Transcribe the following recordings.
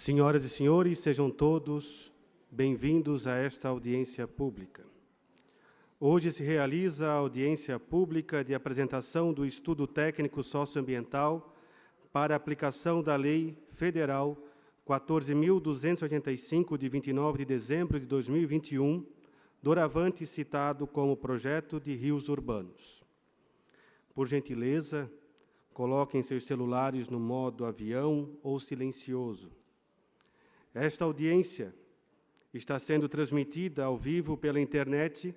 Senhoras e senhores, sejam todos bem-vindos a esta audiência pública. Hoje se realiza a audiência pública de apresentação do Estudo Técnico Socioambiental para a aplicação da Lei Federal 14.285, de 29 de dezembro de 2021, doravante citado como Projeto de Rios Urbanos. Por gentileza, coloquem seus celulares no modo avião ou silencioso. Esta audiência está sendo transmitida ao vivo pela internet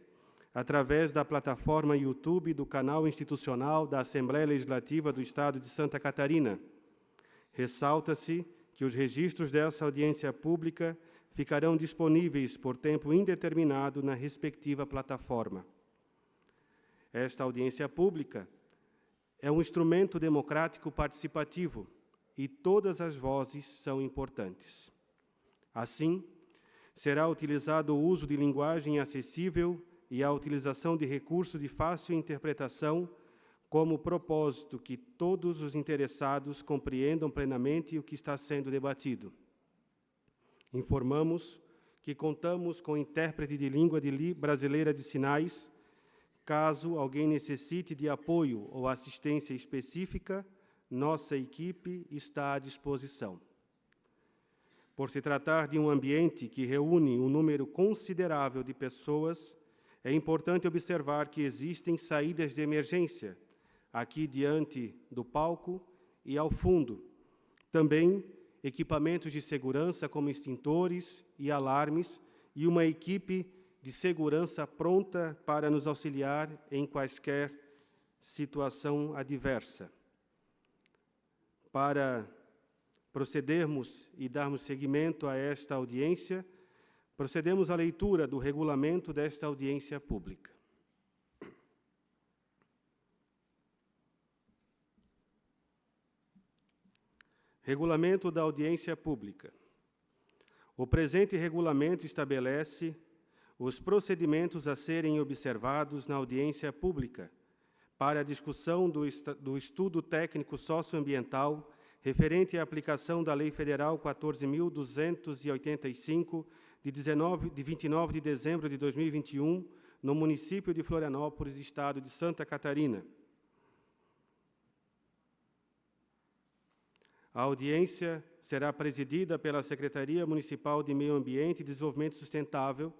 através da plataforma YouTube do canal institucional da Assembleia Legislativa do Estado de Santa Catarina. Ressalta-se que os registros dessa audiência pública ficarão disponíveis por tempo indeterminado na respectiva plataforma. Esta audiência pública é um instrumento democrático participativo e todas as vozes são importantes. Assim, será utilizado o uso de linguagem acessível e a utilização de recursos de fácil interpretação como propósito que todos os interessados compreendam plenamente o que está sendo debatido. Informamos que contamos com intérprete de língua brasileira de sinais. Caso alguém necessite de apoio ou assistência específica, nossa equipe está à disposição. Por se tratar de um ambiente que reúne um número considerável de pessoas, é importante observar que existem saídas de emergência, aqui diante do palco e ao fundo. Também equipamentos de segurança como extintores e alarmes e uma equipe de segurança pronta para nos auxiliar em quaisquer situação adversa. Para procedermos e darmos seguimento a esta audiência, procedemos à leitura do regulamento desta audiência pública. Regulamento da audiência pública. O presente regulamento estabelece os procedimentos a serem observados na audiência pública para a discussão do estudo técnico socioambiental referente à aplicação da Lei Federal 14.285, de 29 de dezembro de 2021, no município de Florianópolis, Estado de Santa Catarina. A audiência será presidida pela Secretaria Municipal de Meio Ambiente e Desenvolvimento Sustentável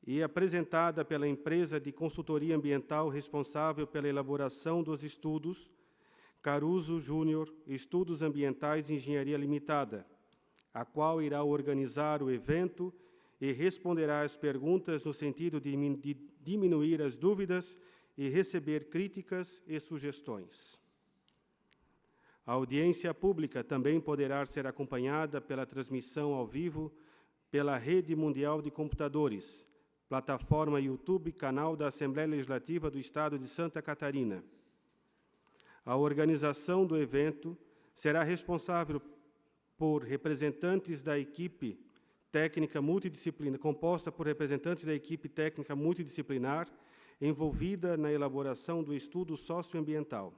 e apresentada pela empresa de consultoria ambiental responsável pela elaboração dos estudos, Caruso Júnior Estudos Ambientais e Engenharia Limitada, a qual irá organizar o evento e responderá às perguntas no sentido de diminuir as dúvidas e receber críticas e sugestões. A audiência pública também poderá ser acompanhada pela transmissão ao vivo pela Rede Mundial de Computadores, plataforma YouTube, canal da Assembleia Legislativa do Estado de Santa Catarina. A organização do evento será responsável por representantes da equipe técnica multidisciplinar, composta por representantes da equipe técnica multidisciplinar envolvida na elaboração do estudo socioambiental.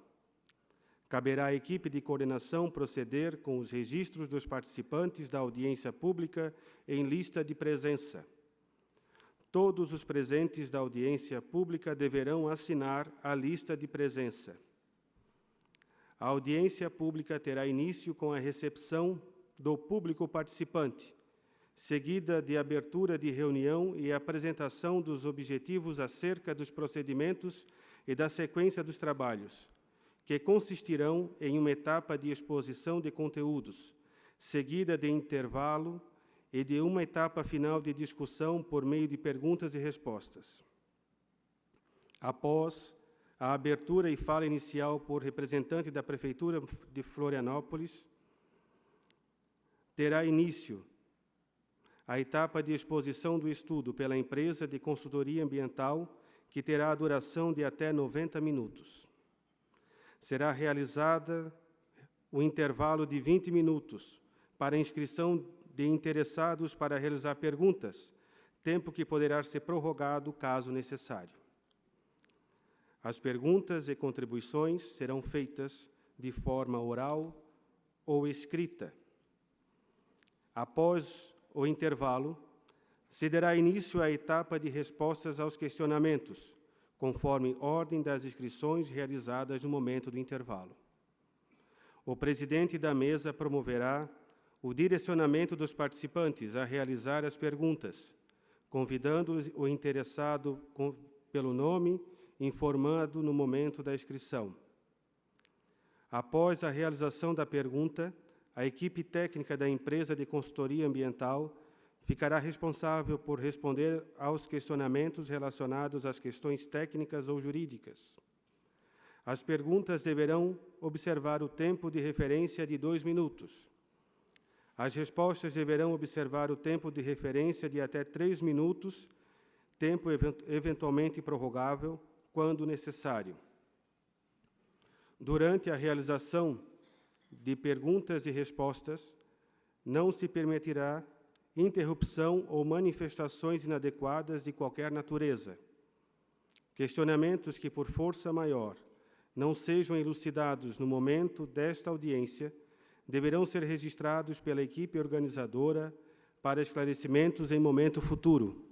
Caberá à equipe de coordenação proceder com os registros dos participantes da audiência pública em lista de presença. Todos os presentes da audiência pública deverão assinar a lista de presença. A audiência pública terá início com a recepção do público participante, seguida de abertura de reunião e apresentação dos objetivos acerca dos procedimentos e da sequência dos trabalhos, que consistirão em uma etapa de exposição de conteúdos, seguida de intervalo e de uma etapa final de discussão por meio de perguntas e respostas. Após a abertura e fala inicial por representante da Prefeitura de Florianópolis, terá início a etapa de exposição do estudo pela empresa de consultoria ambiental, que terá a duração de até 90 minutos. Será realizada o intervalo de 20 minutos para inscrição de interessados para realizar perguntas, tempo que poderá ser prorrogado caso necessário. As perguntas e contribuições serão feitas de forma oral ou escrita. Após o intervalo, se dará início à etapa de respostas aos questionamentos, conforme ordem das inscrições realizadas no momento do intervalo. O presidente da mesa promoverá o direcionamento dos participantes a realizar as perguntas, convidando o interessado pelo nome, informado no momento da inscrição. Após a realização da pergunta, a equipe técnica da empresa de consultoria ambiental ficará responsável por responder aos questionamentos relacionados às questões técnicas ou jurídicas. As perguntas deverão observar o tempo de referência de 2 minutos. As respostas deverão observar o tempo de referência de até 3 minutos, tempo eventualmente prorrogável, quando necessário. Durante a realização de perguntas e respostas, não se permitirá interrupção ou manifestações inadequadas de qualquer natureza. Questionamentos que, por força maior, não sejam elucidados no momento desta audiência deverão ser registrados pela equipe organizadora para esclarecimentos em momento futuro.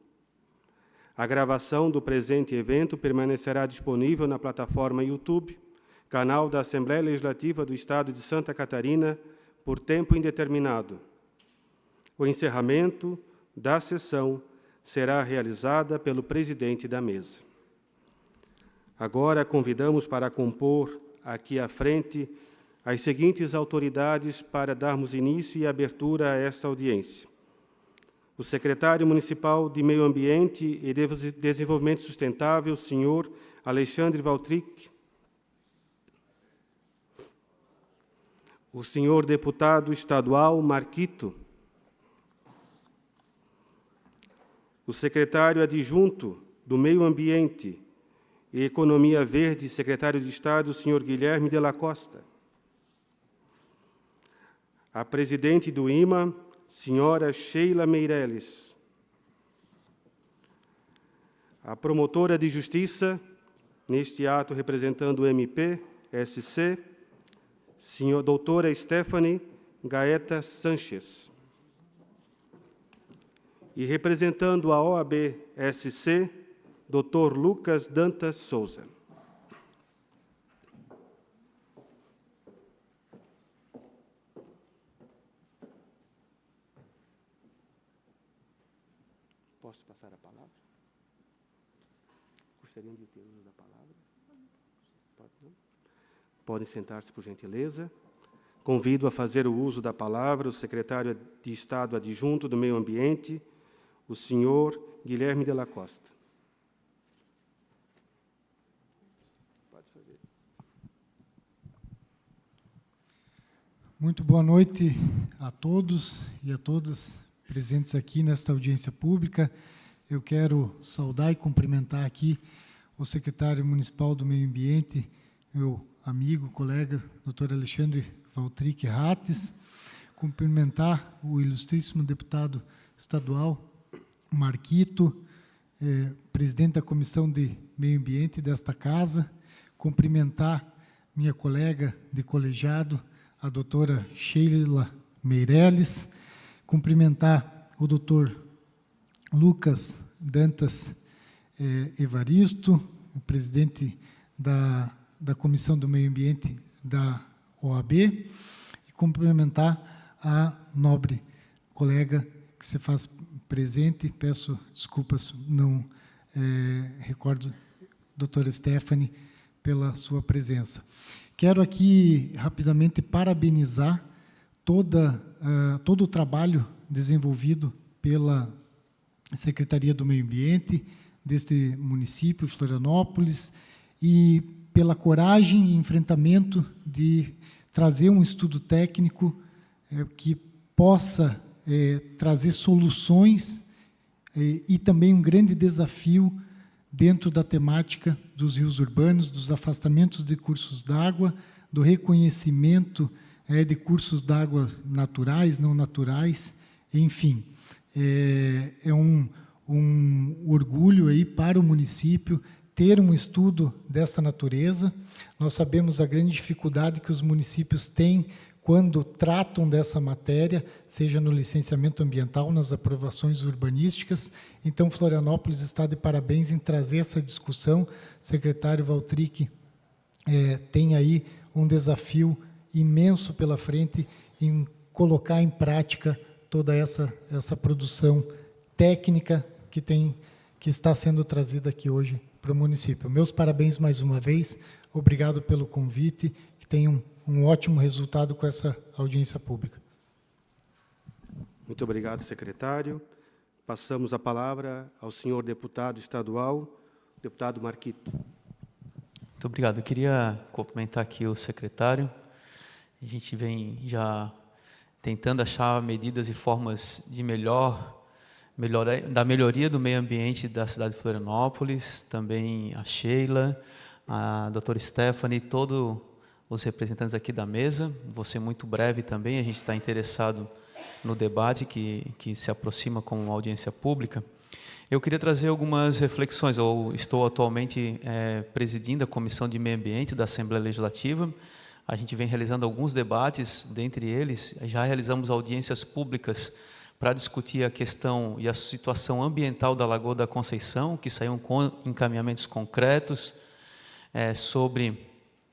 A gravação do presente evento permanecerá disponível na plataforma YouTube, canal da Assembleia Legislativa do Estado de Santa Catarina, por tempo indeterminado. O encerramento da sessão será realizada pelo presidente da mesa. Agora convidamos para compor aqui à frente as seguintes autoridades para darmos início e abertura a esta audiência. O secretário municipal de Meio Ambiente e Desenvolvimento Sustentável, senhor Alexandre Valtric. O senhor deputado estadual Marquito. O secretário adjunto do Meio Ambiente e Economia Verde, secretário de Estado, senhor Guilherme de la Costa. A presidente do IMA, senhora Sheila Meireles. A promotora de Justiça, neste ato representando o MP-SC, doutora Stephanie Gaeta Sanchez. E representando a OAB-SC, Dr. Lucas Dantas Souza. Posso passar a palavra? Gostariam de ter uso da palavra? Pode, não? Podem sentar-se, por gentileza. Convido a fazer o uso da palavra o secretário de Estado adjunto do Meio Ambiente, o senhor Guilherme de la Costa. Pode fazer. Muito boa noite a todos e a todas presentes aqui nesta audiência pública. Eu quero saudar e cumprimentar aqui o secretário municipal do Meio Ambiente, meu amigo, colega, doutor Alexandre Valtric Rates, cumprimentar o ilustríssimo deputado estadual Marquito, presidente da Comissão de Meio Ambiente desta casa, cumprimentar minha colega de colegiado, a doutora Sheila Meireles, cumprimentar o doutor Lucas Dantas Evaristo, o presidente da Comissão do Meio Ambiente da OAB, e cumprimentar a nobre colega que se faz presente, peço desculpas, não recordo, doutora Stephanie, pela sua presença. Quero aqui, rapidamente, parabenizar todo o trabalho desenvolvido pela Secretaria do Meio Ambiente deste município, Florianópolis, e pela coragem e enfrentamento de trazer um estudo técnico que possa trazer soluções e também um grande desafio dentro da temática dos rios urbanos, dos afastamentos de cursos d'água, do reconhecimento de cursos d'água naturais, não naturais, enfim. É um orgulho aí para o município ter um estudo dessa natureza. Nós sabemos a grande dificuldade que os municípios têm quando tratam dessa matéria, seja no licenciamento ambiental, nas aprovações urbanísticas. Então, Florianópolis está de parabéns em trazer essa discussão. Secretário Valtric tem aí um desafio imenso pela frente em colocar em prática toda essa produção técnica que está sendo trazida aqui hoje para o município. Meus parabéns mais uma vez, obrigado pelo convite, que tenham um ótimo resultado com essa audiência pública. Muito obrigado, secretário. Passamos a palavra ao senhor deputado estadual, deputado Marquito. Muito obrigado. Eu queria cumprimentar aqui o secretário. A gente vem já tentando achar medidas e formas de da melhoria do meio ambiente da cidade de Florianópolis, também a Sheila, a doutora Stephanie, todos os representantes aqui da mesa. Vou ser muito breve também, a gente está interessado no debate que se aproxima com uma audiência pública. Eu queria trazer algumas reflexões. Eu estou atualmente presidindo a Comissão de Meio Ambiente da Assembleia Legislativa. A gente vem realizando alguns debates, dentre eles, já realizamos audiências públicas para discutir a questão e a situação ambiental da Lagoa da Conceição, que saíram com encaminhamentos concretos sobre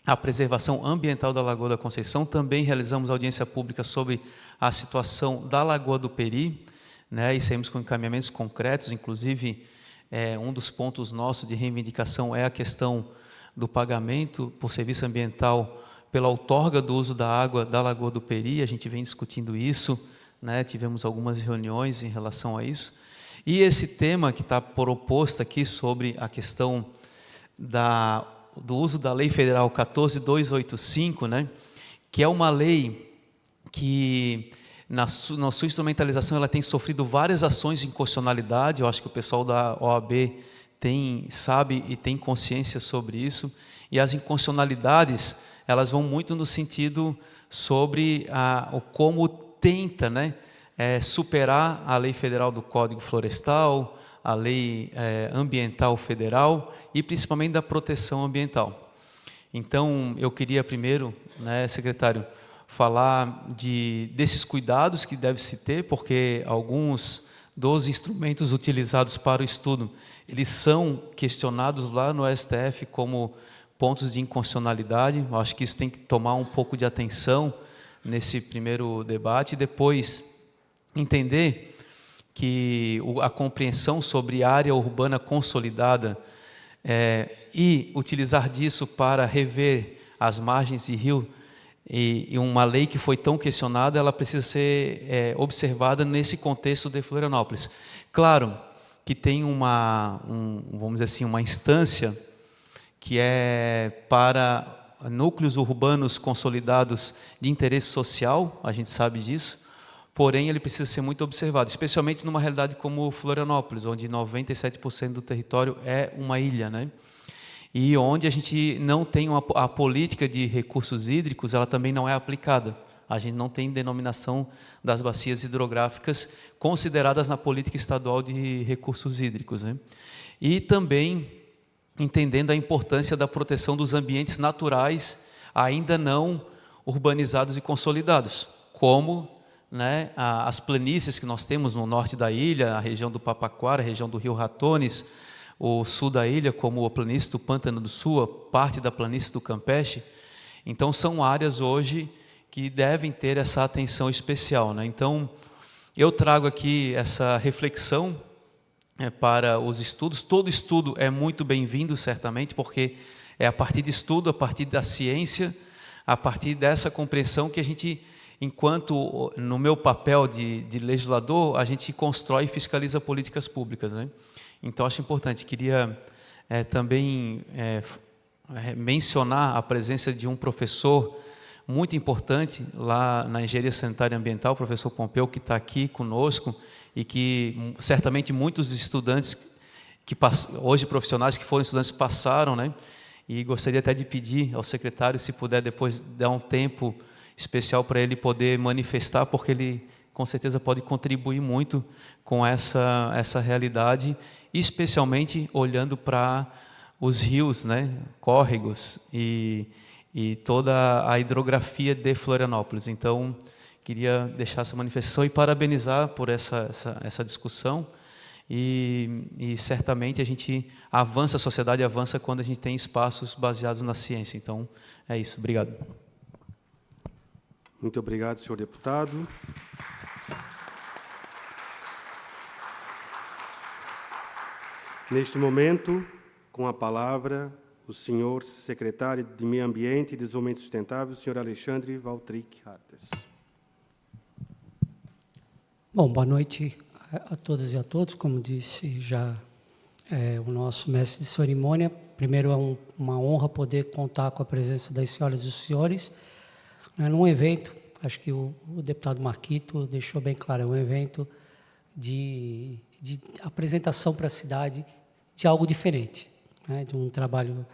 a preservação ambiental da Lagoa da Conceição. Também realizamos audiência pública sobre a situação da Lagoa do Peri, e saímos com encaminhamentos concretos. Inclusive, um dos pontos nossos de reivindicação é a questão do pagamento por serviço ambiental pela outorga do uso da água da Lagoa do Peri. A gente vem discutindo isso, tivemos algumas reuniões em relação a isso. E esse tema que está proposto aqui sobre a questão do uso da Lei Federal 14.285, que é uma lei que, na sua instrumentalização, ela tem sofrido várias ações de inconstitucionalidade. Eu acho que o pessoal da OAB sabe e tem consciência sobre isso. E as inconstitucionalidades, elas vão muito no sentido sobre como tenta superar a Lei Federal do Código Florestal, a Lei Ambiental Federal e principalmente da proteção ambiental. Então, eu queria primeiro, secretário, falar desses cuidados que deve-se ter, porque alguns dos instrumentos utilizados para o estudo, eles são questionados lá no STF como pontos de inconstitucionalidade. Eu acho que isso tem que tomar um pouco de atenção nesse primeiro debate, e depois entender que a compreensão sobre área urbana consolidada e utilizar disso para rever as margens de rio, e uma lei que foi tão questionada, ela precisa ser observada nesse contexto de Florianópolis. Claro que tem vamos dizer assim, uma instância que é para núcleos urbanos consolidados de interesse social, a gente sabe disso, porém ele precisa ser muito observado, especialmente numa realidade como Florianópolis, onde 97% do território é uma ilha, e onde a gente não tem a política de recursos hídricos, ela também não é aplicada. A gente não tem denominação das bacias hidrográficas consideradas na política estadual de recursos hídricos. E também entendendo a importância da proteção dos ambientes naturais ainda não urbanizados e consolidados, como as planícies que nós temos no norte da ilha, a região do Papaquara, a região do Rio Ratones, o sul da ilha, como a planície do Pântano do Sul, a parte da planície do Campeche. Então, são áreas hoje que devem ter essa atenção especial. Então, eu trago aqui essa reflexão para os estudos. Todo estudo é muito bem-vindo, certamente, porque é a partir de estudo, a partir da ciência, a partir dessa compreensão que a gente, enquanto no meu papel de legislador, a gente constrói e fiscaliza políticas públicas. Então, acho importante. Queria também mencionar a presença de um professor muito importante lá na Engenharia Sanitária e Ambiental, o professor Pompeu, que está aqui conosco, e que certamente muitos estudantes, hoje profissionais que foram estudantes, passaram, e gostaria até de pedir ao secretário, se puder depois dar um tempo especial para ele poder manifestar, porque ele com certeza pode contribuir muito com essa realidade, especialmente olhando para os rios, córregos e e toda a hidrografia de Florianópolis. Então, queria deixar essa manifestação e parabenizar por essa discussão, e certamente a gente avança, a sociedade avança quando a gente tem espaços baseados na ciência. Então, é isso. Obrigado. Muito obrigado, senhor deputado. Neste momento, com a palavra, o senhor secretário de Meio Ambiente e Desenvolvimento Sustentável, o senhor Alexandre Valtric Artes. Bom, boa noite a todas e a todos. Como disse já o nosso mestre de cerimônia, primeiro é uma honra poder contar com a presença das senhoras e dos senhores num evento, acho que o deputado Marquito deixou bem claro, é um evento de apresentação para a cidade de algo diferente, né, de um trabalho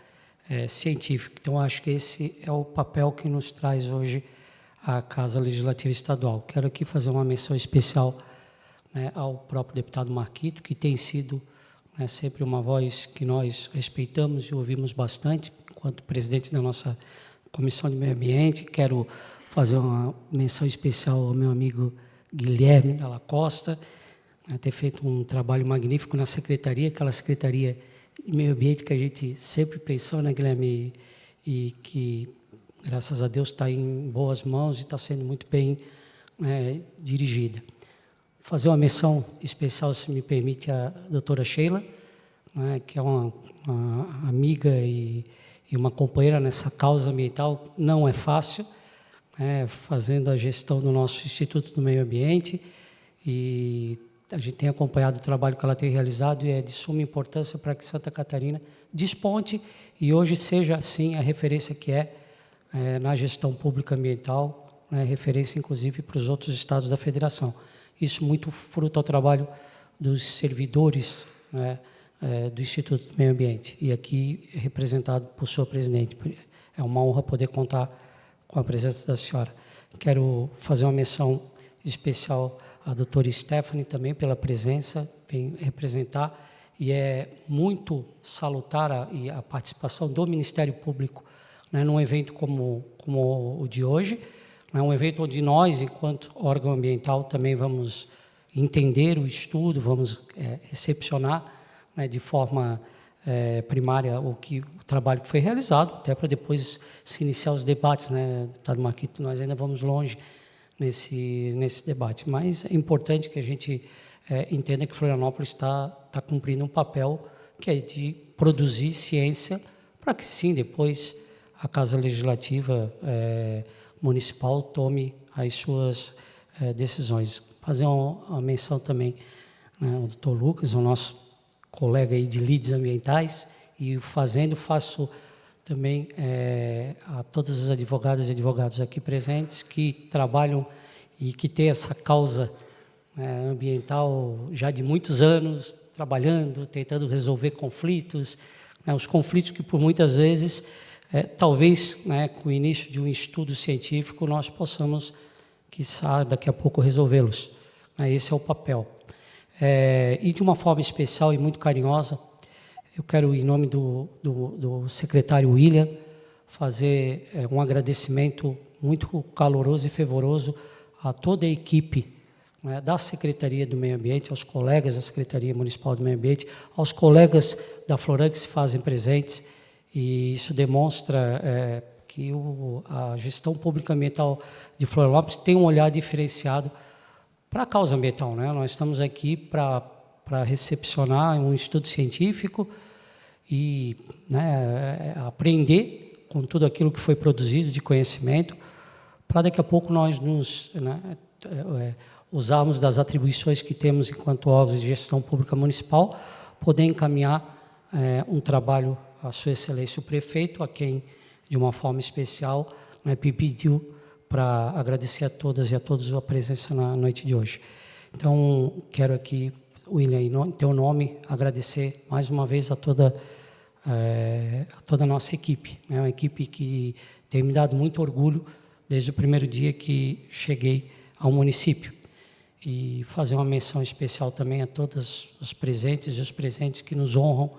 científico. Então, acho que esse é o papel que nos traz hoje a Casa Legislativa Estadual. Quero aqui fazer uma menção especial, né, ao próprio deputado Marquito, que tem sido, né, sempre uma voz que nós respeitamos e ouvimos bastante, enquanto presidente da nossa Comissão de Meio Ambiente. Quero fazer uma menção especial ao meu amigo Guilherme Dalla Costa, ter feito um trabalho magnífico na secretaria, aquela secretaria de meio ambiente que a gente sempre pensou, né, Guilherme, e que, graças a Deus, está em boas mãos e está sendo muito bem dirigida. Fazer uma menção especial, se me permite, à doutora Sheila, né, que é uma amiga e uma companheira nessa causa ambiental. Não é fácil, fazendo a gestão do nosso Instituto do Meio Ambiente, e a gente tem acompanhado o trabalho que ela tem realizado, e é de suma importância para que Santa Catarina desponte e hoje seja, assim, a referência que na gestão pública ambiental, referência, inclusive, para os outros estados da federação. Isso muito fruto ao trabalho dos servidores, do Instituto do Meio Ambiente, e aqui representado por sua presidente. É uma honra poder contar com a presença da senhora. Quero fazer uma menção especial à doutora Stephanie também pela presença, vem representar, e é muito salutar a participação do Ministério Público, num evento como o de hoje, um evento onde nós, enquanto órgão ambiental, também vamos entender o estudo, vamos recepcionar, de forma primária o trabalho que foi realizado, até para depois se iniciar os debates, deputado Marquito. Nós ainda vamos longe nesse debate, mas é importante que a gente entenda que Florianópolis está cumprindo um papel que é de produzir ciência, para que sim, depois a Casa Legislativa Municipal tome as suas decisões. Fazer uma menção também, ao doutor Lucas, o nosso colega aí de leads ambientais, e faço também a todas as advogadas e advogados aqui presentes que trabalham e que têm essa causa ambiental já de muitos anos, trabalhando, tentando resolver conflitos, os conflitos que por muitas vezes, talvez, com o início de um estudo científico, nós possamos, quiçá, daqui a pouco resolvê-los. Esse é o papel. E de uma forma especial e muito carinhosa, eu quero, em nome do secretário William, fazer um agradecimento muito caloroso e fervoroso a toda a equipe da Secretaria do Meio Ambiente, aos colegas da Secretaria Municipal do Meio Ambiente, aos colegas da Floran que se fazem presentes, e isso demonstra que a gestão pública ambiental de Florianópolis tem um olhar diferenciado para a causa ambiental. Nós estamos aqui para recepcionar um estudo científico e aprender com tudo aquilo que foi produzido de conhecimento, para daqui a pouco nós usarmos das atribuições que temos enquanto órgãos de gestão pública municipal, poder encaminhar um trabalho à sua excelência o prefeito, a quem, de uma forma especial, me pediu para agradecer a todas e a todos a presença na noite de hoje. Então, quero aqui, William, em teu nome, agradecer mais uma vez a toda a nossa equipe, uma equipe que tem me dado muito orgulho desde o primeiro dia que cheguei ao município. E fazer uma menção especial também a todos os presentes e os presentes que nos honram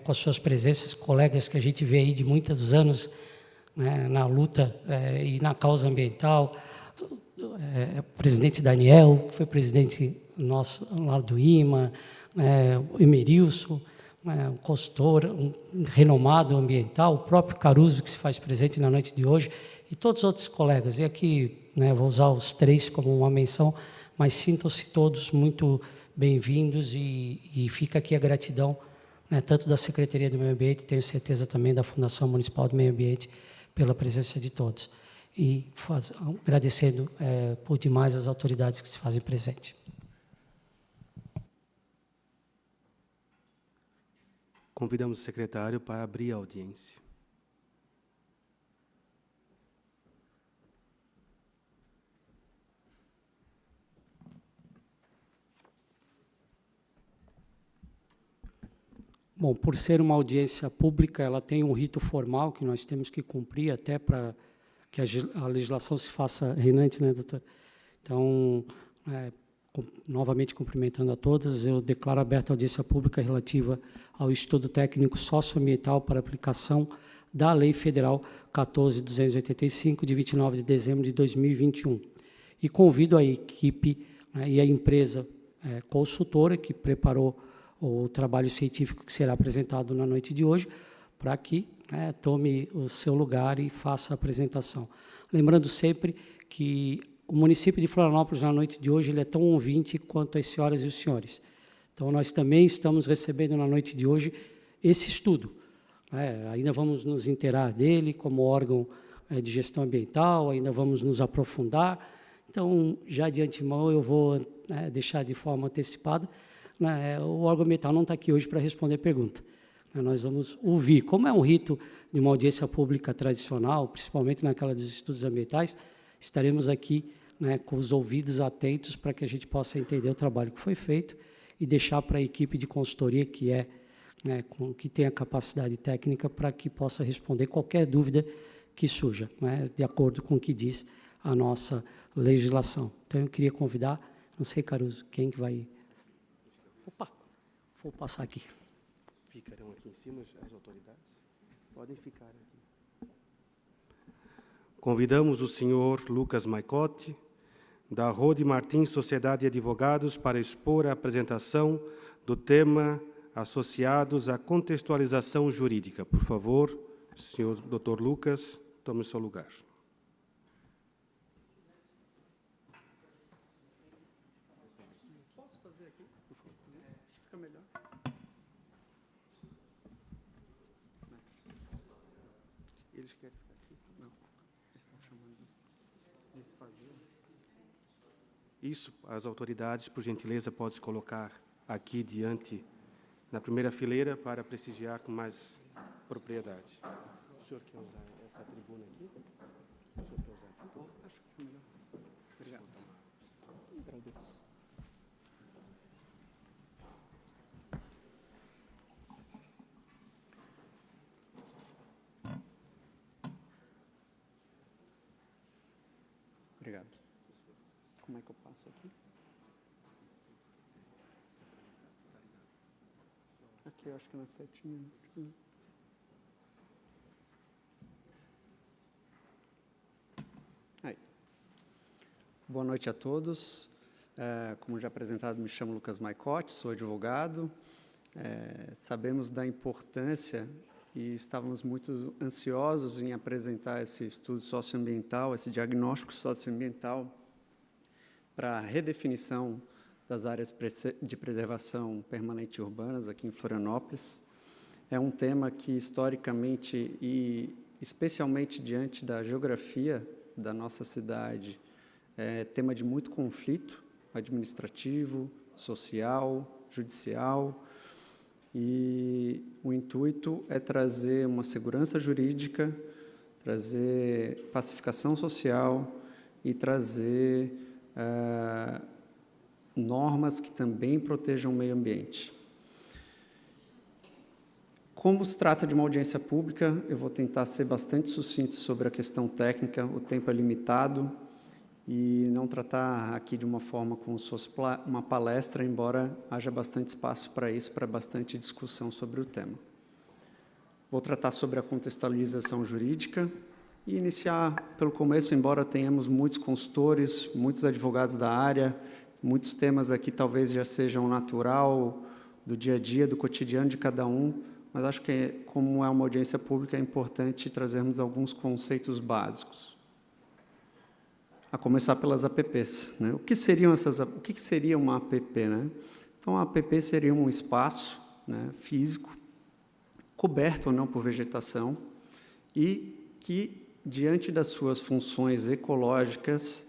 com as suas presenças, colegas que a gente vê aí de muitos anos né, na luta e na causa ambiental, o presidente Daniel, foi presidente nosso lá do IMA, o Emerilson, um consultor, um renomado ambiental, o próprio Caruso, que se faz presente na noite de hoje, e todos os outros colegas. E aqui, vou usar os 3 como uma menção, mas sintam-se todos muito bem-vindos e fica aqui a gratidão, tanto da Secretaria do Meio Ambiente, tenho certeza também da Fundação Municipal do Meio Ambiente, pela presença de todos. E agradecendo por demais as autoridades que se fazem presente. Convidamos o secretário para abrir a audiência. Bom, por ser uma audiência pública, ela tem um rito formal que nós temos que cumprir até para que a legislação se faça reinante, né, doutor? Então, novamente cumprimentando a todas, eu declaro aberta a audiência pública relativa ao estudo técnico socioambiental para aplicação da Lei Federal 14.285, de 29 de dezembro de 2021. E convido a equipe e a empresa consultora que preparou o trabalho científico que será apresentado na noite de hoje, para que tome o seu lugar e faça a apresentação. Lembrando sempre que o município de Florianópolis, na noite de hoje, ele é tão ouvinte quanto as senhoras e os senhores. Então, nós também estamos recebendo na noite de hoje esse estudo. Ainda vamos nos inteirar dele como órgão de gestão ambiental, ainda vamos nos aprofundar. Então, já de antemão, eu vou deixar de forma antecipada. O órgão ambiental não está aqui hoje para responder pergunta. Nós vamos ouvir. Como é um rito de uma audiência pública tradicional, principalmente naquela dos estudos ambientais, estaremos aqui com os ouvidos atentos para que a gente possa entender o trabalho que foi feito e deixar para a equipe de consultoria, que que tem a capacidade técnica, para que possa responder qualquer dúvida que surja, de acordo com o que diz a nossa legislação. Então, eu queria convidar, não sei, Caruso, quem que vai... Opa, vou passar aqui. Ficarão aqui em cima as autoridades? Podem ficar aqui. Convidamos o senhor Lucas Maicotti, da Rode Martins Sociedade de Advogados, para expor a apresentação do tema associados à contextualização jurídica. Por favor, senhor Dr. Lucas, tome o seu lugar. Posso fazer aqui? Fica melhor. Eles querem ficar aqui? Não. Eles estão chamando de fazer. Isso, as autoridades, por gentileza, podem se colocar aqui diante, na primeira fileira, para prestigiar com mais propriedade. O senhor quer usar essa tribuna aqui? O senhor quer usar aqui? Acho que fica melhor. Obrigado. Agradeço. Obrigado. Como é que eu passo aqui? Aqui, eu acho que na setinha. Aí. Boa noite a todos. Como já apresentado, me chamo Lucas Maicotti, sou advogado. Sabemos da importância e estávamos muito ansiosos em apresentar esse estudo socioambiental, esse diagnóstico socioambiental para a redefinição das áreas de preservação permanente urbanas aqui em Florianópolis. É um tema que, historicamente e especialmente diante da geografia da nossa cidade, é tema de muito conflito administrativo, social, judicial, e o intuito é trazer uma segurança jurídica, trazer pacificação social e trazer normas que também protejam o meio ambiente. Como se trata de uma audiência pública, eu vou tentar ser bastante sucinto sobre a questão técnica, o tempo é limitado, e não tratar aqui de uma forma como se fosse uma palestra, embora haja bastante espaço para isso, para bastante discussão sobre o tema. Vou tratar sobre a contextualização jurídica, E iniciar pelo começo, embora tenhamos muitos consultores, muitos advogados da área, muitos temas aqui talvez já sejam natural do dia a dia, do cotidiano de cada um, mas acho que, como é uma audiência pública, é importante trazermos alguns conceitos básicos. A começar pelas APPs, né? O que seria uma APP, né? Então, a APP seria um espaço, né, físico, coberto ou não por vegetação, e que, diante das suas funções ecológicas,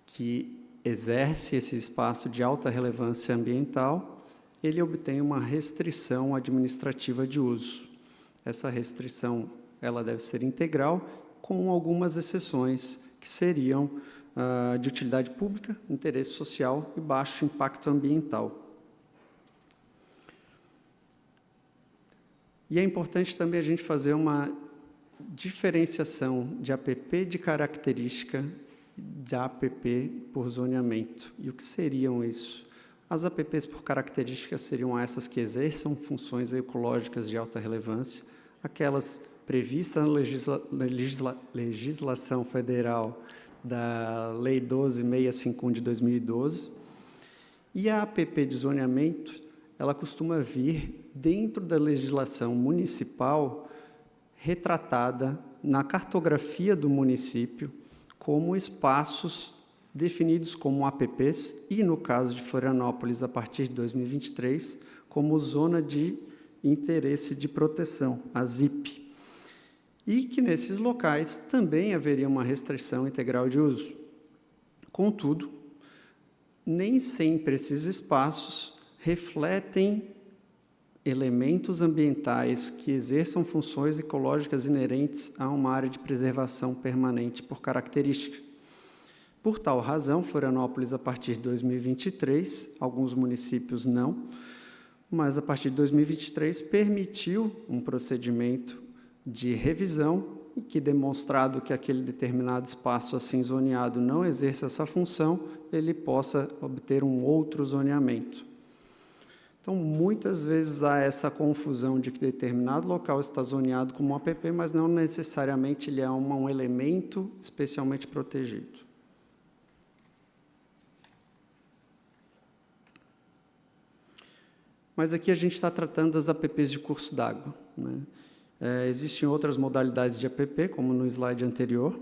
que exerce esse espaço de alta relevância ambiental, ele obtém uma restrição administrativa de uso. Essa restrição ela deve ser integral, com algumas exceções, que seriam de utilidade pública, interesse social e baixo impacto ambiental. E é importante também a gente fazer uma diferenciação de APP de característica de APP por zoneamento. E o que seriam isso? As APPs por características seriam essas que exerçam funções ecológicas de alta relevância, aquelas previstas na legislação federal da Lei 12.651 de 2012, e a APP de zoneamento, ela costuma vir dentro da legislação municipal retratada na cartografia do município como espaços definidos como APPs e, no caso de Florianópolis, a partir de 2023, como Zona de Interesse de Proteção, a ZIP, e que nesses locais também haveria uma restrição integral de uso. Contudo, nem sempre esses espaços refletem elementos ambientais que exerçam funções ecológicas inerentes a uma área de preservação permanente por característica. Por tal razão, Florianópolis, a partir de 2023, alguns municípios não, mas a partir de 2023 permitiu um procedimento de revisão e que, demonstrado que aquele determinado espaço assim zoneado não exerce essa função, ele possa obter um outro zoneamento. Então, muitas vezes há essa confusão de que determinado local está zoneado como um APP, mas não necessariamente ele é um elemento especialmente protegido. Mas aqui a gente está tratando das APPs de curso d'água, né? Existem outras modalidades de APP, como no slide anterior,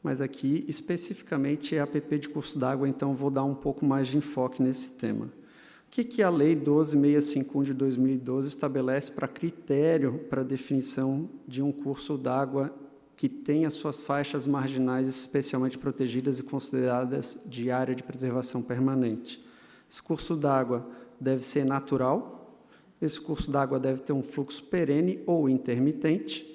mas aqui, especificamente, é a APP de curso d'água, então vou dar um pouco mais de enfoque nesse tema. O que a Lei 12.651 de 2012 estabelece para critério para a definição de um curso d'água que tenha suas faixas marginais especialmente protegidas e consideradas de área de preservação permanente? Esse curso d'água deve ser natural, esse curso d'água deve ter um fluxo perene ou intermitente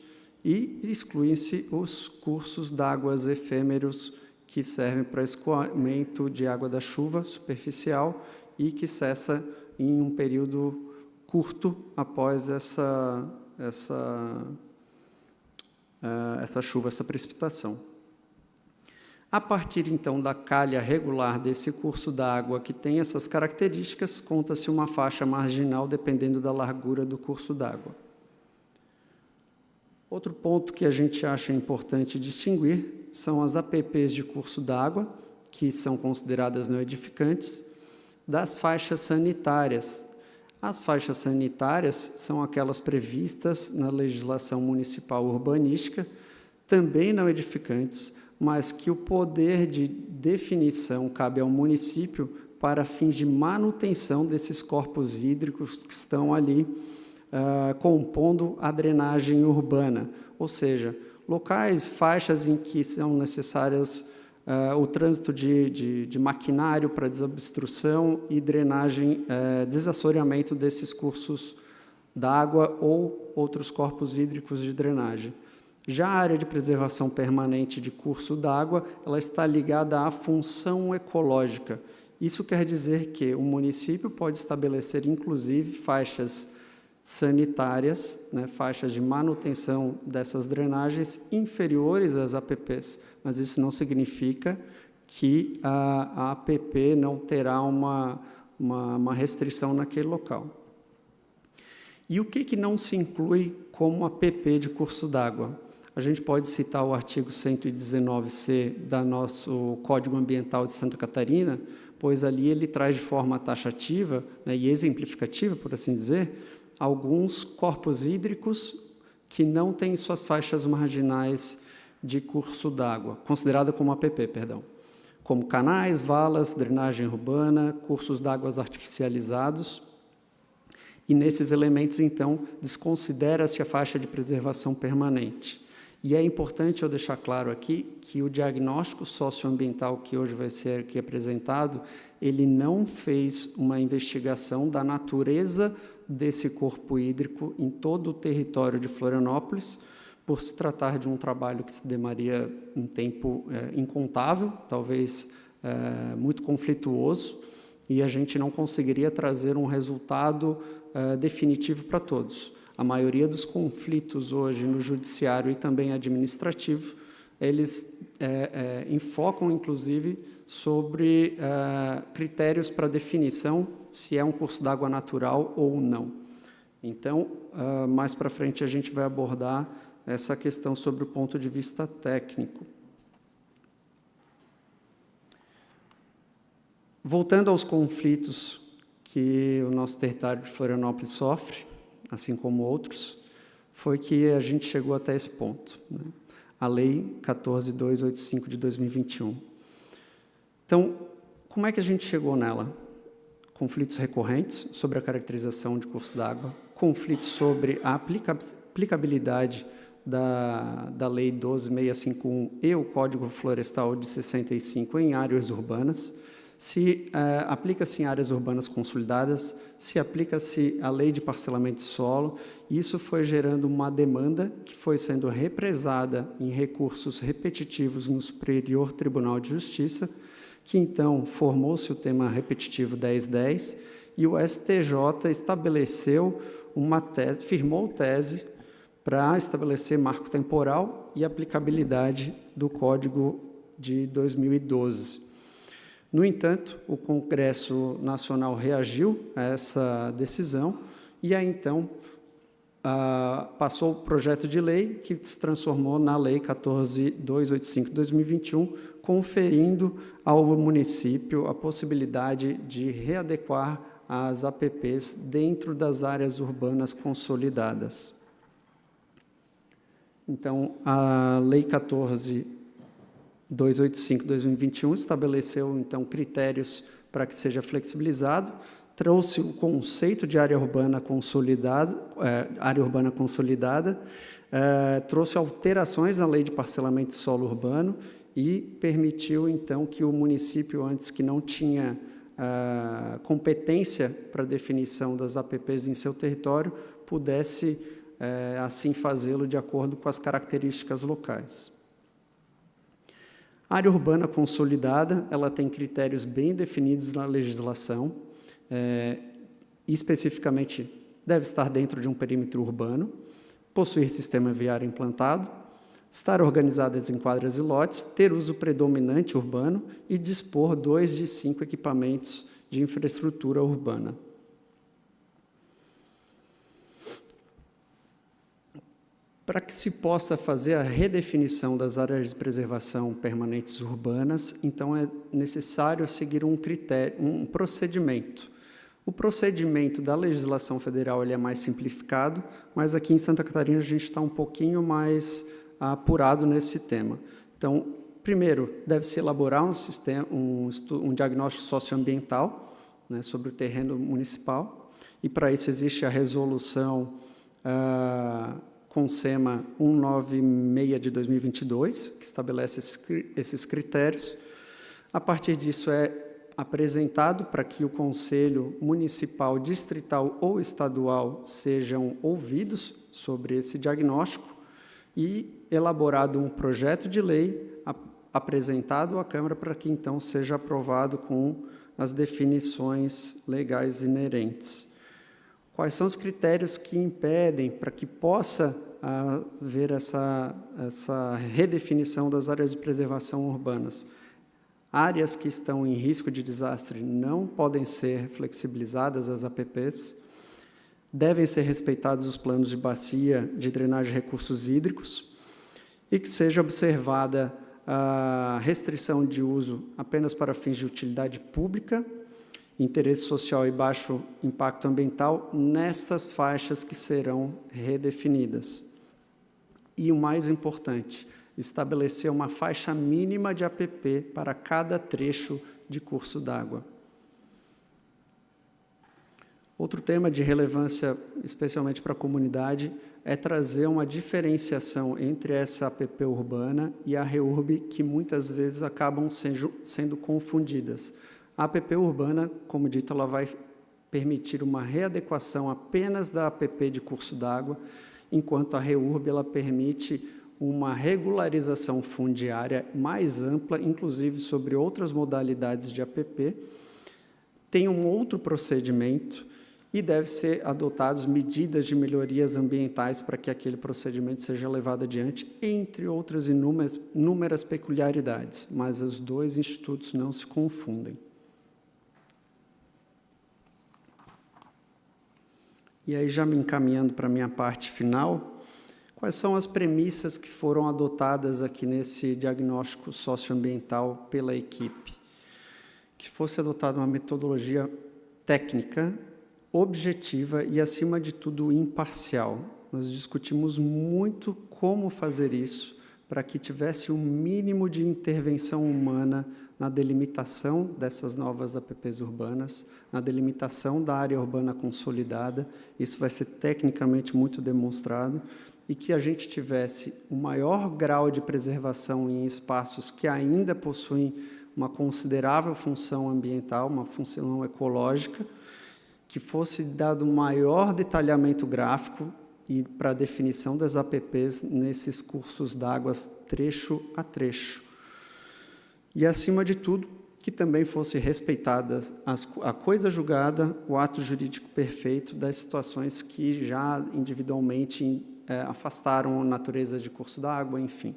e excluem-se os cursos d'águas efêmeros que servem para escoamento de água da chuva superficial e que cessa em um período curto após essa chuva, essa precipitação. A partir, então, da calha regular desse curso d'água que tem essas características, conta-se uma faixa marginal dependendo da largura do curso d'água. Outro ponto que a gente acha importante distinguir são as APPs de curso d'água, que são consideradas não edificantes, das faixas sanitárias. As faixas sanitárias são aquelas previstas na legislação municipal urbanística, também não edificantes, mas que o poder de definição cabe ao município para fins de manutenção desses corpos hídricos que estão ali compondo a drenagem urbana, ou seja, locais, faixas em que são necessárias o trânsito de maquinário para desobstrução e drenagem, desassoreamento desses cursos d'água ou outros corpos hídricos de drenagem. Já a área de preservação permanente de curso d'água, ela está ligada à função ecológica. Isso quer dizer que o município pode estabelecer, inclusive, faixas sanitárias, né, faixas de manutenção dessas drenagens inferiores às APPs, mas isso não significa que a APP não terá uma restrição naquele local. E o que não se inclui como APP de curso d'água? a gente pode citar o artigo 119C do nosso Código Ambiental de Santa Catarina, pois ali ele traz de forma taxativa, né, e exemplificativa, por assim dizer, alguns corpos hídricos que não têm suas faixas marginais de curso d'água, considerada como APP, perdão, como canais, valas, drenagem urbana, cursos d'água artificializados. E nesses elementos, então, desconsidera-se a faixa de preservação permanente. E é importante eu deixar claro aqui que o diagnóstico socioambiental que hoje vai ser aqui apresentado, ele não fez uma investigação da natureza desse corpo hídrico em todo o território de Florianópolis, por se tratar de um trabalho que se demoraria um tempo incontável, talvez muito conflituoso, e a gente não conseguiria trazer um resultado definitivo para todos. A maioria dos conflitos hoje no judiciário e também administrativo, eles enfocam, inclusive, sobre critérios para definição se é um curso d'água natural ou não. Então, mais para frente, a gente vai abordar essa questão sobre o ponto de vista técnico. Voltando aos conflitos que o nosso território de Florianópolis sofre, assim como outros, foi que a gente chegou até esse ponto, né? A Lei 14.285 de 2021. Então, como é que a gente chegou nela? Conflitos recorrentes sobre a caracterização de curso d'água, conflitos sobre a aplicabilidade da Lei 12.651 e o Código Florestal de 65 em áreas urbanas, se aplica-se em áreas urbanas consolidadas, se aplica-se a lei de parcelamento de solo. Isso foi gerando uma demanda que foi sendo represada em recursos repetitivos no Superior Tribunal de Justiça, que então formou-se o tema repetitivo 1010, e o STJ estabeleceu uma tese, firmou tese para estabelecer marco temporal e aplicabilidade do Código de 2012. No entanto, o Congresso Nacional reagiu a essa decisão e aí, então, passou o projeto de lei que se transformou na Lei 14.285 de 2021, conferindo ao município a possibilidade de readequar as APPs dentro das áreas urbanas consolidadas. Então, a Lei 14.285 de 2021 estabeleceu, então, critérios para que seja flexibilizado, trouxe o conceito de área urbana consolidada, trouxe alterações na lei de parcelamento de solo urbano e permitiu, então, que o município, antes que não tinha competência para definição das APPs em seu território, pudesse, assim, fazê-lo de acordo com as características locais. A área urbana consolidada, ela tem critérios bem definidos na legislação, especificamente deve estar dentro de um perímetro urbano, possuir sistema viário implantado, estar organizadas em quadras e lotes, ter uso predominante urbano e dispor 2 de 5 equipamentos de infraestrutura urbana. Para que se possa fazer a redefinição das áreas de preservação permanentes urbanas, então é necessário seguir um critério, um procedimento. O procedimento da legislação federal ele é mais simplificado, mas aqui em Santa Catarina a gente está um pouquinho mais apurado nesse tema. Então, primeiro, deve-se elaborar um diagnóstico socioambiental, né, sobre o terreno municipal, e para isso existe a resolução CONSEMA 196 de 2022, que estabelece esses critérios. A partir disso, é apresentado para que o Conselho Municipal, Distrital ou Estadual sejam ouvidos sobre esse diagnóstico e elaborado um projeto de lei apresentado à Câmara para que, então, seja aprovado com as definições legais inerentes. Quais são os critérios que impedem para que possa haver essa redefinição das áreas de preservação urbanas? Áreas que estão em risco de desastre não podem ser flexibilizadas, as APPs. Devem ser respeitados os planos de bacia de drenagem de recursos hídricos. e que seja observada a restrição de uso apenas para fins de utilidade pública, interesse social e baixo impacto ambiental nessas faixas que serão redefinidas. E o mais importante, estabelecer uma faixa mínima de APP para cada trecho de curso d'água. Outro tema de relevância, especialmente para a comunidade, é trazer uma diferenciação entre essa APP urbana e a REURB, que muitas vezes acabam sendo confundidas. A APP urbana, como dito, ela vai permitir uma readequação apenas da APP de curso d'água, enquanto a REURB ela permite uma regularização fundiária mais ampla, inclusive sobre outras modalidades de APP. Tem um outro procedimento e deve ser adotadas medidas de melhorias ambientais para que aquele procedimento seja levado adiante, entre outras inúmeras peculiaridades, mas os dois institutos não se confundem. E aí, já me encaminhando para a minha parte final, quais são as premissas que foram adotadas aqui nesse diagnóstico socioambiental pela equipe? Que fosse adotada uma metodologia técnica, objetiva e, acima de tudo, imparcial. Nós discutimos muito como fazer isso para que tivesse um mínimo de intervenção humana na delimitação dessas novas APPs urbanas, na delimitação da área urbana consolidada. Isso vai ser tecnicamente muito demonstrado, e que a gente tivesse um maior grau de preservação em espaços que ainda possuem uma considerável função ambiental, uma função ecológica, que fosse dado maior detalhamento gráfico e para a definição das APPs nesses cursos d'água trecho a trecho. E, acima de tudo, que também fosse respeitada a coisa julgada, o ato jurídico perfeito das situações que já individualmente afastaram a natureza de curso d'água, enfim.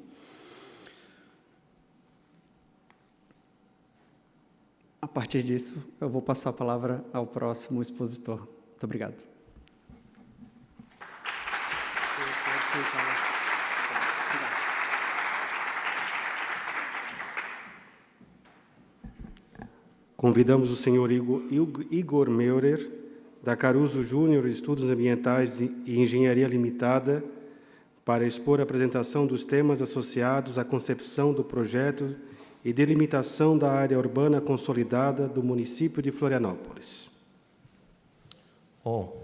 A partir disso, eu vou passar a palavra ao próximo expositor. Muito obrigado. Convidamos o senhor Igor Meurer, da Caruso Júnior Estudos Ambientais e Engenharia Limitada, para expor a apresentação dos temas associados à concepção do projeto e delimitação da área urbana consolidada do município de Florianópolis. Bom,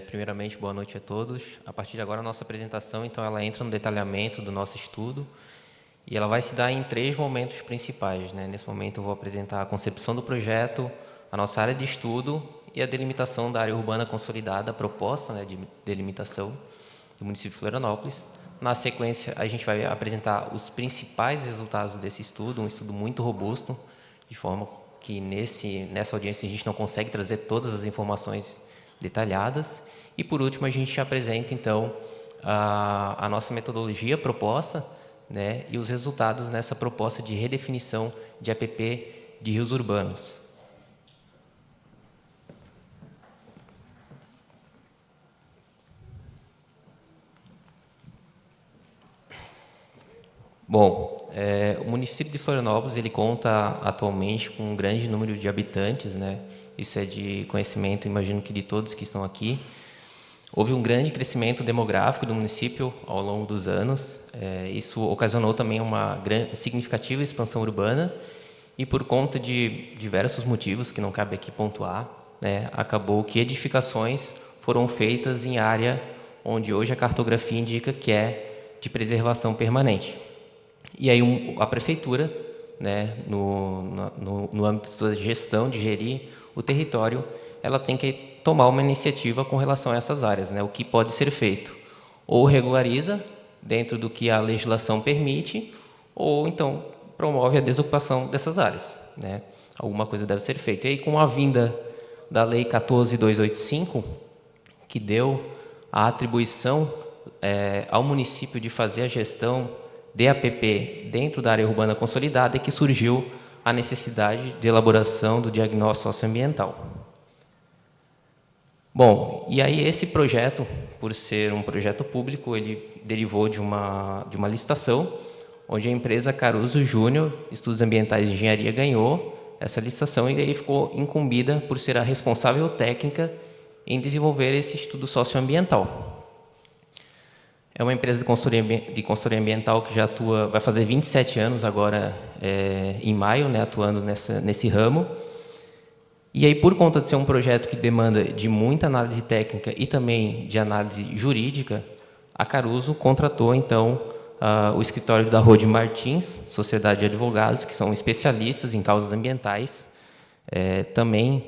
primeiramente, boa noite a todos. A partir de agora, a nossa apresentação, então, ela entra no detalhamento do nosso estudo e ela vai se dar em 3 momentos principais, né? Nesse momento, eu vou apresentar a concepção do projeto, a nossa área de estudo e a delimitação da área urbana consolidada, a proposta, né, de delimitação do município de Florianópolis. Na sequência, a gente vai apresentar os principais resultados desse estudo, um estudo muito robusto, de forma que nessa audiência a gente não consegue trazer todas as informações detalhadas. E, por último, a gente apresenta, então, a nossa metodologia proposta, né, e os resultados nessa proposta de redefinição de APP de rios urbanos. Bom, o município de Florianópolis ele conta atualmente com um grande número de habitantes, né? Isso é de conhecimento, imagino que de todos que estão aqui. Houve um grande crescimento demográfico do município ao longo dos anos. Isso ocasionou também uma significativa expansão urbana e, por conta de diversos motivos que não cabe aqui pontuar, né, acabou que edificações foram feitas em área onde hoje a cartografia indica que é de preservação permanente. E aí a prefeitura, né, no âmbito da gestão, de gerir o território, ela tem que tomar uma iniciativa com relação a essas áreas, né? O que pode ser feito? Ou regulariza dentro do que a legislação permite, ou então promove a desocupação dessas áreas, né? Alguma coisa deve ser feita. E aí, com a vinda da Lei 14.285, que deu a atribuição ao município de fazer a gestão de APP dentro da área urbana consolidada, é que surgiu a necessidade de elaboração do diagnóstico socioambiental. Bom, e aí esse projeto, por ser um projeto público, ele derivou de uma licitação, onde a empresa Caruso Júnior, Estudos Ambientais e Engenharia, ganhou essa licitação e daí ficou incumbida por ser a responsável técnica em desenvolver esse estudo socioambiental. É uma empresa de consultoria ambiental que já atua, vai fazer 27 anos agora, em maio, né, atuando nesse ramo. E aí, por conta de ser um projeto que demanda de muita análise técnica e também de análise jurídica, a Caruso contratou, então, o escritório da Rode Martins, Sociedade de Advogados, que são especialistas em causas ambientais, também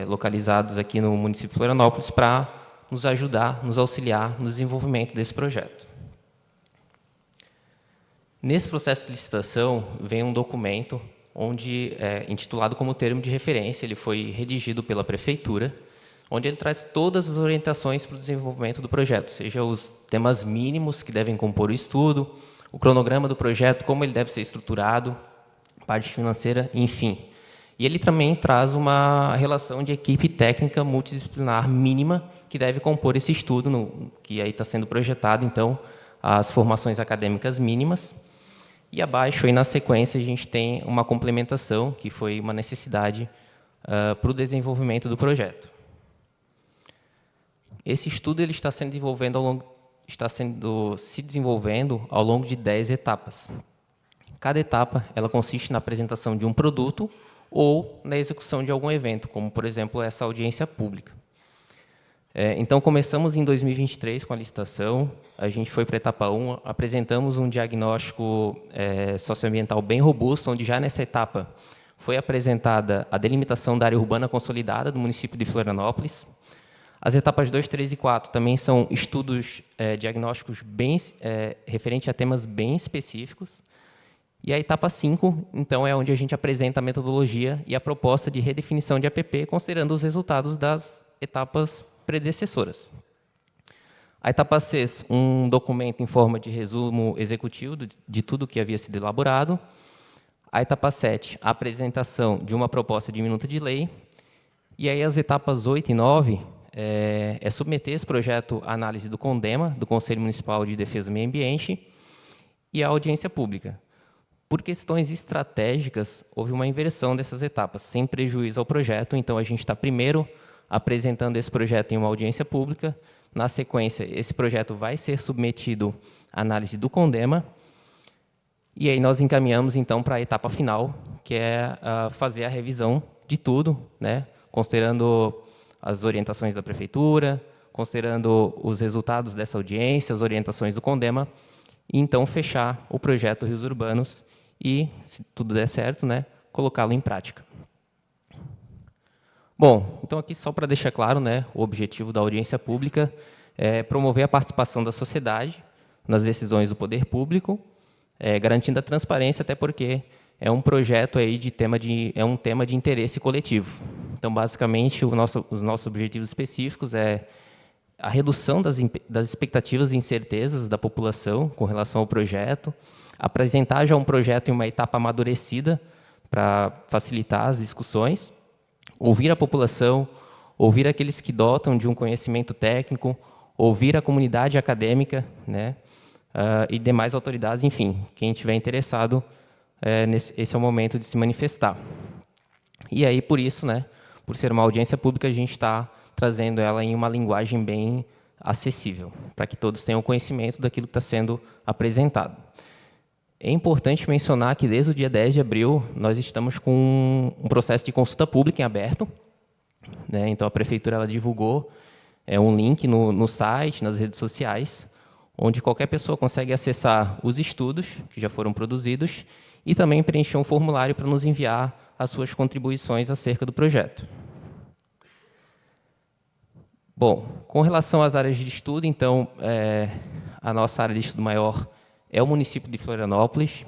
localizados aqui no município de Florianópolis, para nos ajudar, nos auxiliar no desenvolvimento desse projeto. Nesse processo de licitação, vem um documento onde intitulado como termo de referência, ele foi redigido pela prefeitura, onde ele traz todas as orientações para o desenvolvimento do projeto, seja os temas mínimos que devem compor o estudo, o cronograma do projeto, como ele deve ser estruturado, parte financeira, enfim. E ele também traz uma relação de equipe técnica multidisciplinar mínima que deve compor esse estudo, que aí está sendo projetado, então, as formações acadêmicas mínimas. E abaixo, aí, na sequência, a gente tem uma complementação, que foi uma necessidade para o desenvolvimento do projeto. Esse estudo ele está se desenvolvendo ao longo de 10 etapas. Cada etapa ela consiste na apresentação de um produto ou na execução de algum evento, como, por exemplo, essa audiência pública. Então, começamos em 2023 com a licitação, a gente foi para a etapa 1, apresentamos um diagnóstico socioambiental bem robusto, onde já nessa etapa foi apresentada a delimitação da área urbana consolidada do município de Florianópolis. As etapas 2, 3 e 4 também são estudos diagnósticos bem referentes a temas bem específicos. E a etapa 5, então, é onde a gente apresenta a metodologia e a proposta de redefinição de APP, considerando os resultados das etapas predecessoras. A etapa 6, um documento em forma de resumo executivo de tudo que havia sido elaborado. A etapa 7, a apresentação de uma proposta de minuta de lei. E aí as etapas 8 e 9 é submeter esse projeto à análise do CONDEMA, do Conselho Municipal de Defesa do Meio Ambiente, e à audiência pública. Por questões estratégicas, houve uma inversão dessas etapas, sem prejuízo ao projeto. Então, a gente está primeiro apresentando esse projeto em uma audiência pública. Na sequência, esse projeto vai ser submetido à análise do CONDEMA. E aí nós encaminhamos, então, para a etapa final, que é fazer a revisão de tudo, né? Considerando as orientações da prefeitura, considerando os resultados dessa audiência, as orientações do CONDEMA, e então fechar o projeto Rios Urbanos e, se tudo der certo, né, colocá-lo em prática. Bom, então aqui só para deixar claro, né, o objetivo da audiência pública é promover a participação da sociedade nas decisões do poder público, garantindo a transparência, até porque é um projeto aí é um tema de interesse coletivo. Então, basicamente, os nossos objetivos específicos é a redução das expectativas e incertezas da população com relação ao projeto, apresentar já um projeto em uma etapa amadurecida para facilitar as discussões, ouvir a população, ouvir aqueles que dotam de um conhecimento técnico, ouvir a comunidade acadêmica, né, e demais autoridades, enfim, quem estiver interessado, esse é o momento de se manifestar. E aí, por isso, né, por ser uma audiência pública, a gente está trazendo ela em uma linguagem bem acessível, para que todos tenham conhecimento daquilo que está sendo apresentado. É importante mencionar que, desde o dia 10 de abril, nós estamos com um processo de consulta pública em aberto, né? Então, a Prefeitura ela divulgou um link no site, nas redes sociais, onde qualquer pessoa consegue acessar os estudos que já foram produzidos e também preencher um formulário para nos enviar as suas contribuições acerca do projeto. Bom, com relação às áreas de estudo, então, a nossa área de estudo maior é o município de Florianópolis.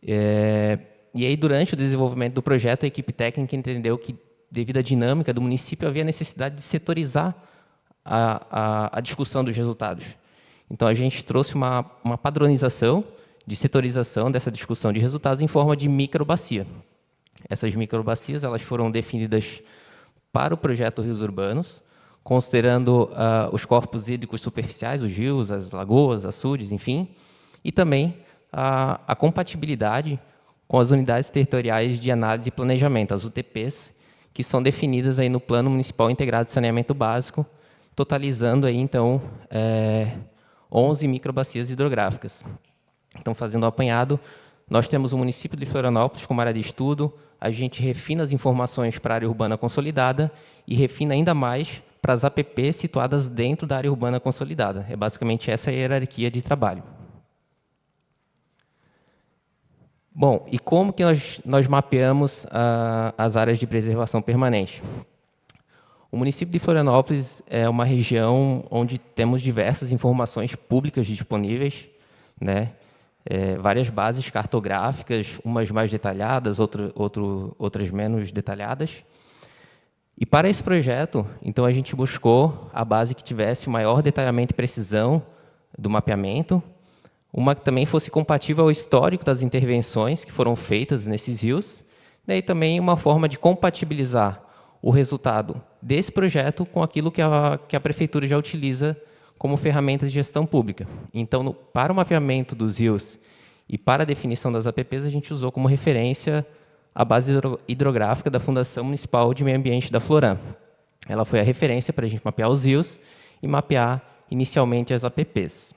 E aí, durante o desenvolvimento do projeto, a equipe técnica entendeu que, devido à dinâmica do município, havia necessidade de setorizar a discussão dos resultados. Então, a gente trouxe uma padronização de setorização dessa discussão de resultados em forma de microbacia. Essas microbacias elas foram definidas para o projeto Rios Urbanos, considerando os corpos hídricos superficiais, os rios, as lagoas, açudes, enfim, e também a compatibilidade com as unidades territoriais de análise e planejamento, as UTPs, que são definidas aí no Plano Municipal Integrado de Saneamento Básico, totalizando aí, então, 11 microbacias hidrográficas. Então, fazendo um apanhado, nós temos o município de Florianópolis como área de estudo, a gente refina as informações para a área urbana consolidada e refina ainda mais para as APPs situadas dentro da área urbana consolidada. É basicamente essa a hierarquia de trabalho. Bom, e como que nós mapeamos as áreas de preservação permanente? O município de Florianópolis é uma região onde temos diversas informações públicas disponíveis, né? Várias bases cartográficas, umas mais detalhadas, outras menos detalhadas. E para esse projeto, então, a gente buscou a base que tivesse maior detalhamento e precisão do mapeamento, uma que também fosse compatível ao histórico das intervenções que foram feitas nesses rios, né, e também uma forma de compatibilizar o resultado desse projeto com aquilo que a prefeitura já utiliza como ferramenta de gestão pública. Então, para o mapeamento dos rios e para a definição das APPs, a gente usou como referência a base hidrográfica da Fundação Municipal de Meio Ambiente da Floram. Ela foi a referência para a gente mapear os rios e mapear inicialmente as APPs.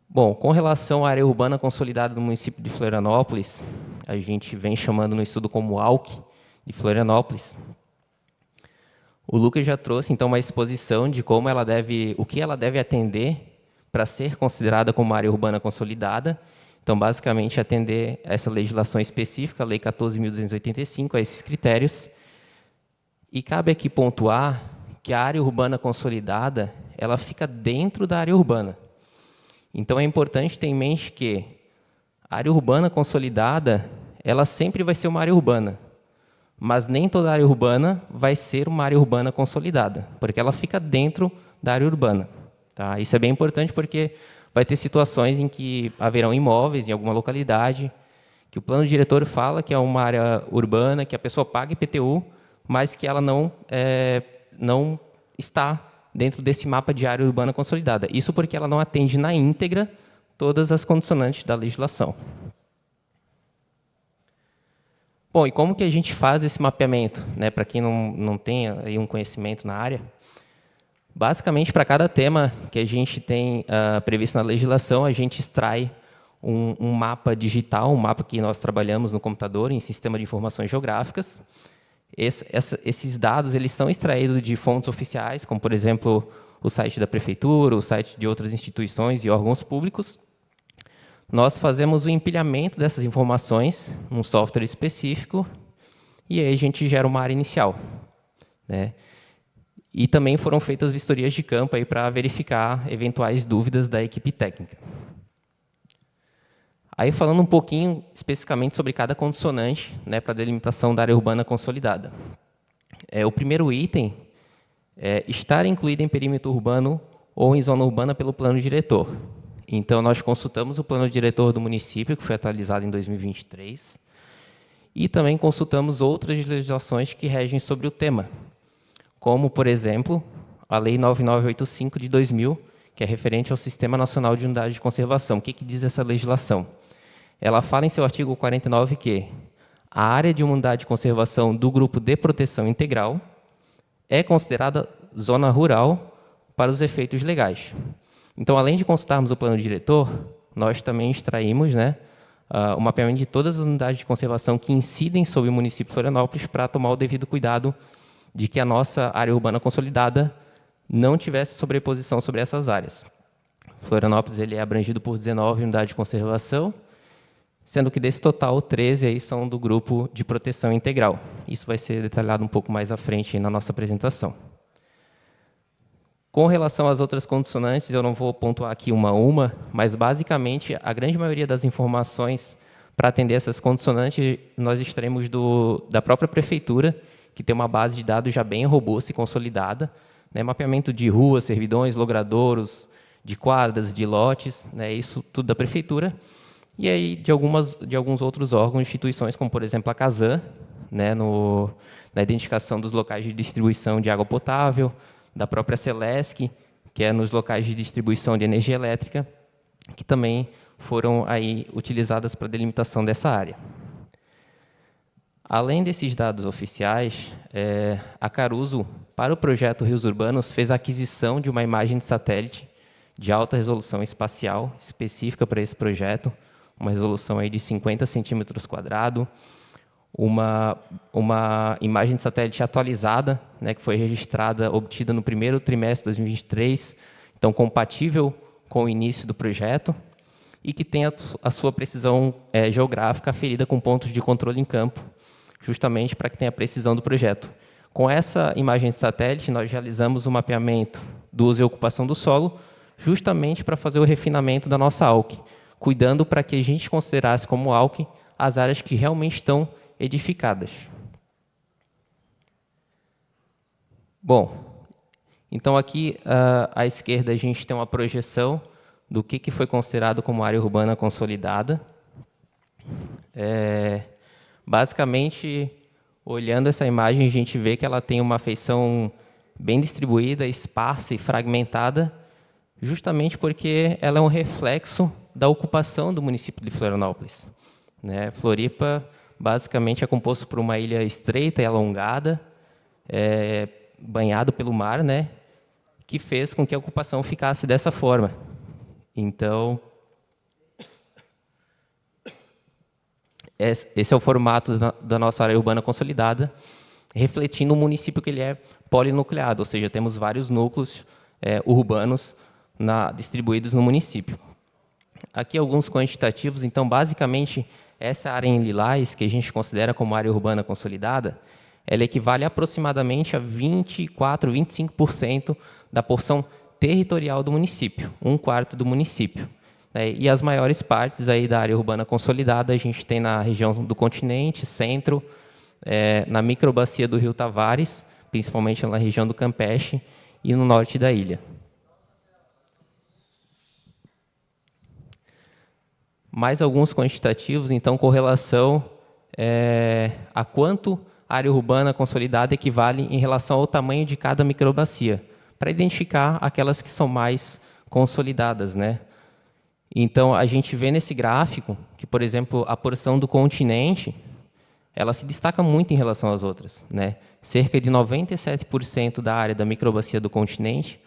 Bom, com relação à área urbana consolidada do município de Florianópolis, a gente vem chamando no estudo como AUC de Florianópolis. O Lucas já trouxe, então, uma exposição de como o que ela deve atender para ser considerada como área urbana consolidada. Então, basicamente, atender a essa legislação específica, a Lei 14.285, a esses critérios. E cabe aqui pontuar que a área urbana consolidada, ela fica dentro da área urbana. Então, é importante ter em mente que a área urbana consolidada, ela sempre vai ser uma área urbana, mas nem toda área urbana vai ser uma área urbana consolidada, porque ela fica dentro da área urbana. Tá? Isso é bem importante porque vai ter situações em que haverão imóveis em alguma localidade, que o plano diretor fala que é uma área urbana, que a pessoa paga IPTU, mas que ela não está dentro desse mapa de área urbana consolidada. Isso porque ela não atende na íntegra todas as condicionantes da legislação. Bom, e como que a gente faz esse mapeamento, né, para quem não tem aí um conhecimento na área? Basicamente, para cada tema que a gente tem previsto na legislação, a gente extrai um mapa digital, um mapa que nós trabalhamos no computador, em sistema de informações geográficas. Esses dados eles são extraídos de fontes oficiais, como, por exemplo, o site da prefeitura, o site de outras instituições e órgãos públicos. Nós fazemos o empilhamento dessas informações num software específico e aí a gente gera uma área inicial, né? E também foram feitas vistorias de campo aí para verificar eventuais dúvidas da equipe técnica. Aí, falando um pouquinho especificamente sobre cada condicionante, né, para a delimitação da área urbana consolidada. O primeiro item é estar incluído em perímetro urbano ou em zona urbana pelo plano diretor. Então, nós consultamos o plano diretor do município, que foi atualizado em 2023, e também consultamos outras legislações que regem sobre o tema, como, por exemplo, a Lei 9985 de 2000, que é referente ao Sistema Nacional de Unidade de Conservação. O que diz essa legislação? Ela fala em seu artigo 49 que a área de uma unidade de conservação do grupo de proteção integral é considerada zona rural para os efeitos legais. Então, além de consultarmos o plano diretor, nós também extraímos, né, o mapeamento de todas as unidades de conservação que incidem sobre o município de Florianópolis para tomar o devido cuidado de que a nossa área urbana consolidada não tivesse sobreposição sobre essas áreas. Florianópolis ele é abrangido por 19 unidades de conservação, sendo que desse total, 13 aí são do grupo de proteção integral. Isso vai ser detalhado um pouco mais à frente na nossa apresentação. Com relação às outras condicionantes, eu não vou pontuar aqui uma a uma, mas, basicamente, a grande maioria das informações para atender essas condicionantes, nós extraímos da própria prefeitura, que tem uma base de dados já bem robusta e consolidada, né, mapeamento de ruas, servidões, logradouros, de quadras, de lotes, né, isso tudo da prefeitura, e aí de alguns outros órgãos, instituições, como, por exemplo, a Casan, né, na identificação dos locais de distribuição de água potável, da própria Celesc, que é nos locais de distribuição de energia elétrica, que também foram aí utilizadas para a delimitação dessa área. Além desses dados oficiais, a Caruso, para o projeto Rios Urbanos, fez a aquisição de uma imagem de satélite de alta resolução espacial específica para esse projeto, uma resolução aí de 50 centímetros quadrados, uma imagem de satélite atualizada, né, que foi registrada, obtida no primeiro trimestre de 2023, então compatível com o início do projeto, e que tem a sua precisão geográfica aferida com pontos de controle em campo, justamente para que tenha a precisão do projeto. Com essa imagem de satélite, nós realizamos o mapeamento do uso e ocupação do solo, justamente para fazer o refinamento da nossa AUC, cuidando para que a gente considerasse como AUC as áreas que realmente estão edificadas. Bom, então aqui à esquerda a gente tem uma projeção do que foi considerado como área urbana consolidada. Basicamente, olhando essa imagem, a gente vê que ela tem uma feição bem distribuída, esparsa e fragmentada, justamente porque ela é um reflexo da ocupação do município de Florianópolis, né? Floripa, basicamente, é composto por uma ilha estreita e alongada, banhado pelo mar, né? Que fez com que a ocupação ficasse dessa forma. Então, esse é o formato da nossa área urbana consolidada, refletindo o município que ele é polinucleado, ou seja, temos vários núcleos urbanos distribuídos no município. Aqui alguns quantitativos. Então, basicamente, essa área em lilás, que a gente considera como área urbana consolidada, ela equivale aproximadamente a 24%, 25% da porção territorial do município, 1/4 do município. E as maiores partes aí da área urbana consolidada a gente tem na região do continente, centro, na microbacia do Rio Tavares, principalmente na região do Campeche e no norte da ilha. Mais alguns quantitativos, então, com relação a quanto a área urbana consolidada equivale em relação ao tamanho de cada microbacia, para identificar aquelas que são mais consolidadas, né? Então, a gente vê nesse gráfico que, por exemplo, a porção do continente, ela se destaca muito em relação às outras, né? Cerca de 97% da área da microbacia do continente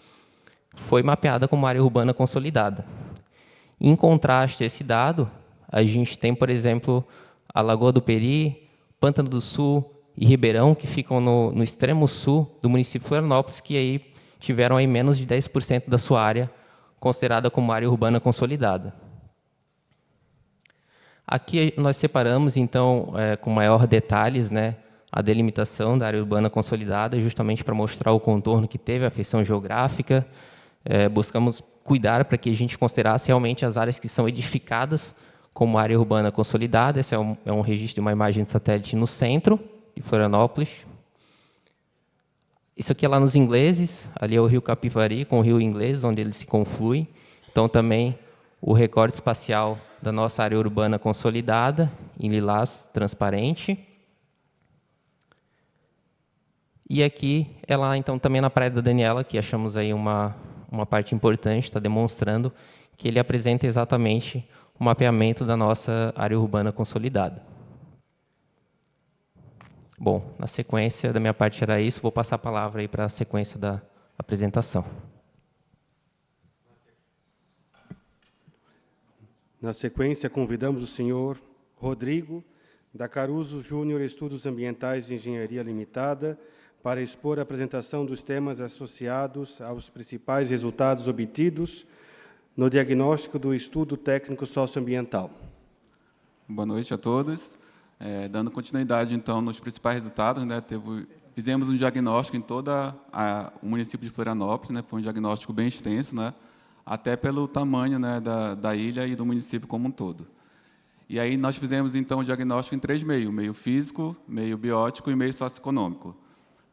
foi mapeada como área urbana consolidada. Em contraste a esse dado, a gente tem, por exemplo, a Lagoa do Peri, Pântano do Sul e Ribeirão, que ficam no extremo sul do município de Florianópolis, que aí tiveram aí menos de 10% da sua área considerada como área urbana consolidada. Aqui nós separamos, então, com maior detalhes, né, a delimitação da área urbana consolidada, justamente para mostrar o contorno que teve a feição geográfica. Buscamos cuidar para que a gente considerasse realmente as áreas que são edificadas como área urbana consolidada. Esse é um registro de uma imagem de satélite no centro de Florianópolis. Isso aqui é lá nos Ingleses, ali é o rio Capivari com o rio Inglês, onde ele se conflui. Então, também o recorde espacial da nossa área urbana consolidada, em lilás transparente. E aqui é lá, então, também na Praia da Daniela, que achamos aí uma parte importante, está demonstrando que ele apresenta exatamente o mapeamento da nossa área urbana consolidada. Bom, na sequência da minha parte era isso, vou passar a palavra aí para a sequência da apresentação. Na sequência, convidamos o senhor Rodrigo, da Caruso Júnior Estudos Ambientais e Engenharia Limitada, para expor a apresentação dos temas associados aos principais resultados obtidos no diagnóstico do estudo técnico socioambiental. Boa noite a todos. Dando continuidade, então, nos principais resultados, né, fizemos um diagnóstico em todo o município de Florianópolis, né, foi um diagnóstico bem extenso, né, até pelo tamanho, né, da ilha e do município como um todo. E aí nós fizemos, então, o diagnóstico em 3 meios, meio físico, meio biótico e meio socioeconômico.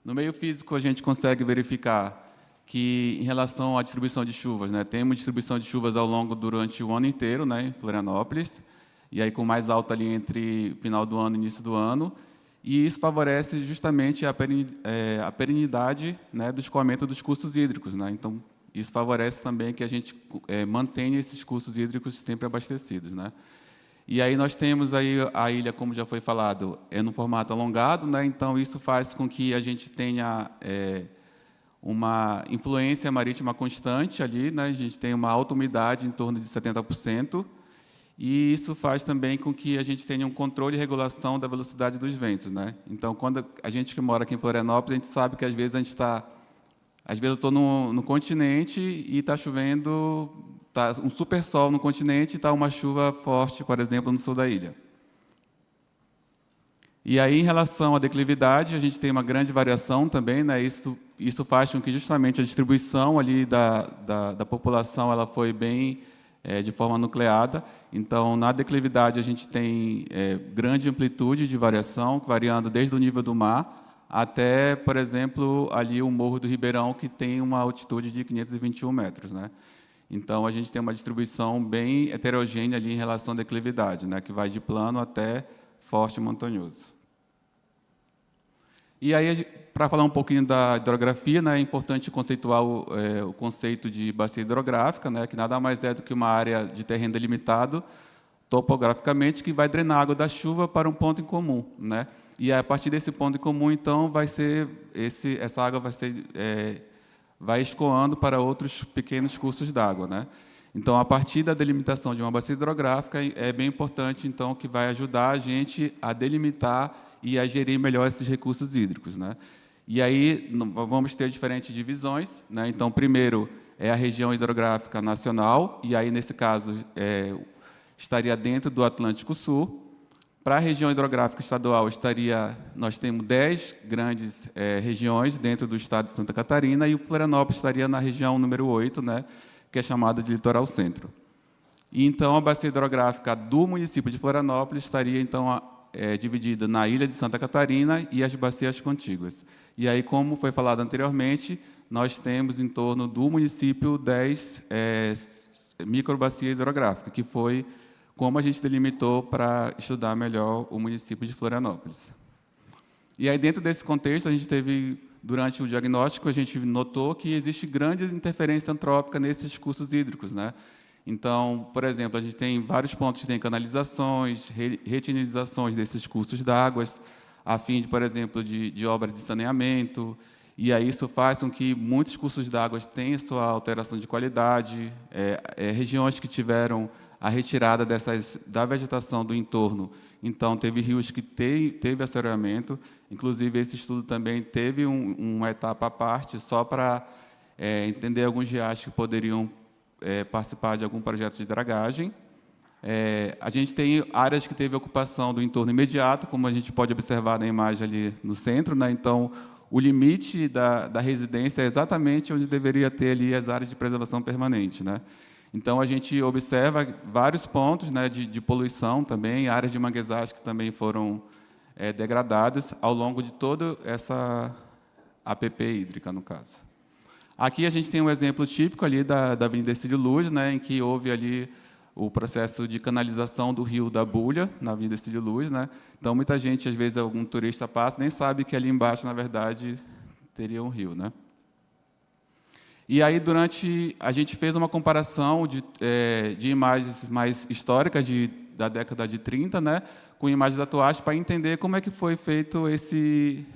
No meio físico, a gente consegue verificar que, em relação à distribuição de chuvas, né, temos distribuição de chuvas durante o ano inteiro, né, em Florianópolis, e aí com mais alta ali entre final do ano e início do ano, e isso favorece justamente a perenidade, né, do escoamento dos cursos hídricos, né? Então, isso favorece também que a gente mantenha esses cursos hídricos sempre abastecidos, né? E aí nós temos aí a ilha, como já foi falado, no formato alongado, né? Então isso faz com que a gente tenha uma influência marítima constante ali, né? A gente tem uma alta umidade em torno de 70%, e isso faz também com que a gente tenha um controle e regulação da velocidade dos ventos, né? Então, quando a gente que mora aqui em Florianópolis, a gente sabe que às vezes eu estou no continente e está chovendo, está um super sol no continente e está uma chuva forte, por exemplo, no sul da ilha. E aí, em relação à declividade, a gente tem uma grande variação também, né? Isso faz com que justamente a distribuição ali da população ela foi bem de forma nucleada. Então, na declividade, a gente tem grande amplitude de variação, variando desde o nível do mar até, por exemplo, ali o Morro do Ribeirão, que tem uma altitude de 521 metros, né? Então, a gente tem uma distribuição bem heterogênea ali em relação à declividade, né? Que vai de plano até forte e montanhoso. E aí, para falar um pouquinho da hidrografia, né, é importante conceituar o conceito de bacia hidrográfica, né, que nada mais é do que uma área de terreno delimitado topograficamente que vai drenar a água da chuva para um ponto em comum, né? E a partir desse ponto em comum, então, essa água vai escoando para outros pequenos cursos d'água, né? Então, a partir da delimitação de uma bacia hidrográfica, é bem importante, então, que vai ajudar a gente a delimitar e a gerir melhor esses recursos hídricos, né? E aí vamos ter diferentes divisões, né? Então, primeiro é a região hidrográfica nacional, e aí, nesse caso, estaria dentro do Atlântico Sul. Para a região hidrográfica estadual, nós temos 10 grandes regiões dentro do estado de Santa Catarina, e o Florianópolis estaria na região número 8, né, que é chamada de Litoral Centro. E, então, a bacia hidrográfica do município de Florianópolis estaria, então, dividida na ilha de Santa Catarina e as bacias contíguas. E aí, como foi falado anteriormente, nós temos em torno do município 10 microbacias hidrográficas, que foi como a gente delimitou para estudar melhor o município de Florianópolis. E aí, dentro desse contexto, a gente teve, durante o diagnóstico, a gente notou que existe grande interferência antrópica nesses cursos hídricos, né? Então, por exemplo, a gente tem vários pontos que tem canalizações, retinilizações desses cursos d'água, a fim de, por exemplo, de obra de saneamento, e aí isso faz com que muitos cursos d'água tenham sua alteração de qualidade, regiões que tiveram a retirada da vegetação do entorno, então teve rios que teve assoreamento, inclusive esse estudo também teve uma etapa à parte só para entender alguns riachos que poderiam participar de algum projeto de dragagem. A gente tem áreas que teve ocupação do entorno imediato, como a gente pode observar na imagem ali no centro, né? Então, o limite da residência é exatamente onde deveria ter ali as áreas de preservação permanente, né? Então, a gente observa vários pontos, né, de poluição também, áreas de manguezais que também foram degradadas ao longo de toda essa APP hídrica, no caso. Aqui a gente tem um exemplo típico ali da Avenida Ercílio Luz, né, em que houve ali o processo de canalização do rio da Bulha, na Avenida Ercílio Luz, né? Então, muita gente, às vezes, algum turista passa, nem sabe que ali embaixo, na verdade, teria um rio, né? E aí, a gente fez uma comparação de imagens mais históricas da década de 30, né, com imagens atuais, para entender como é que foi feito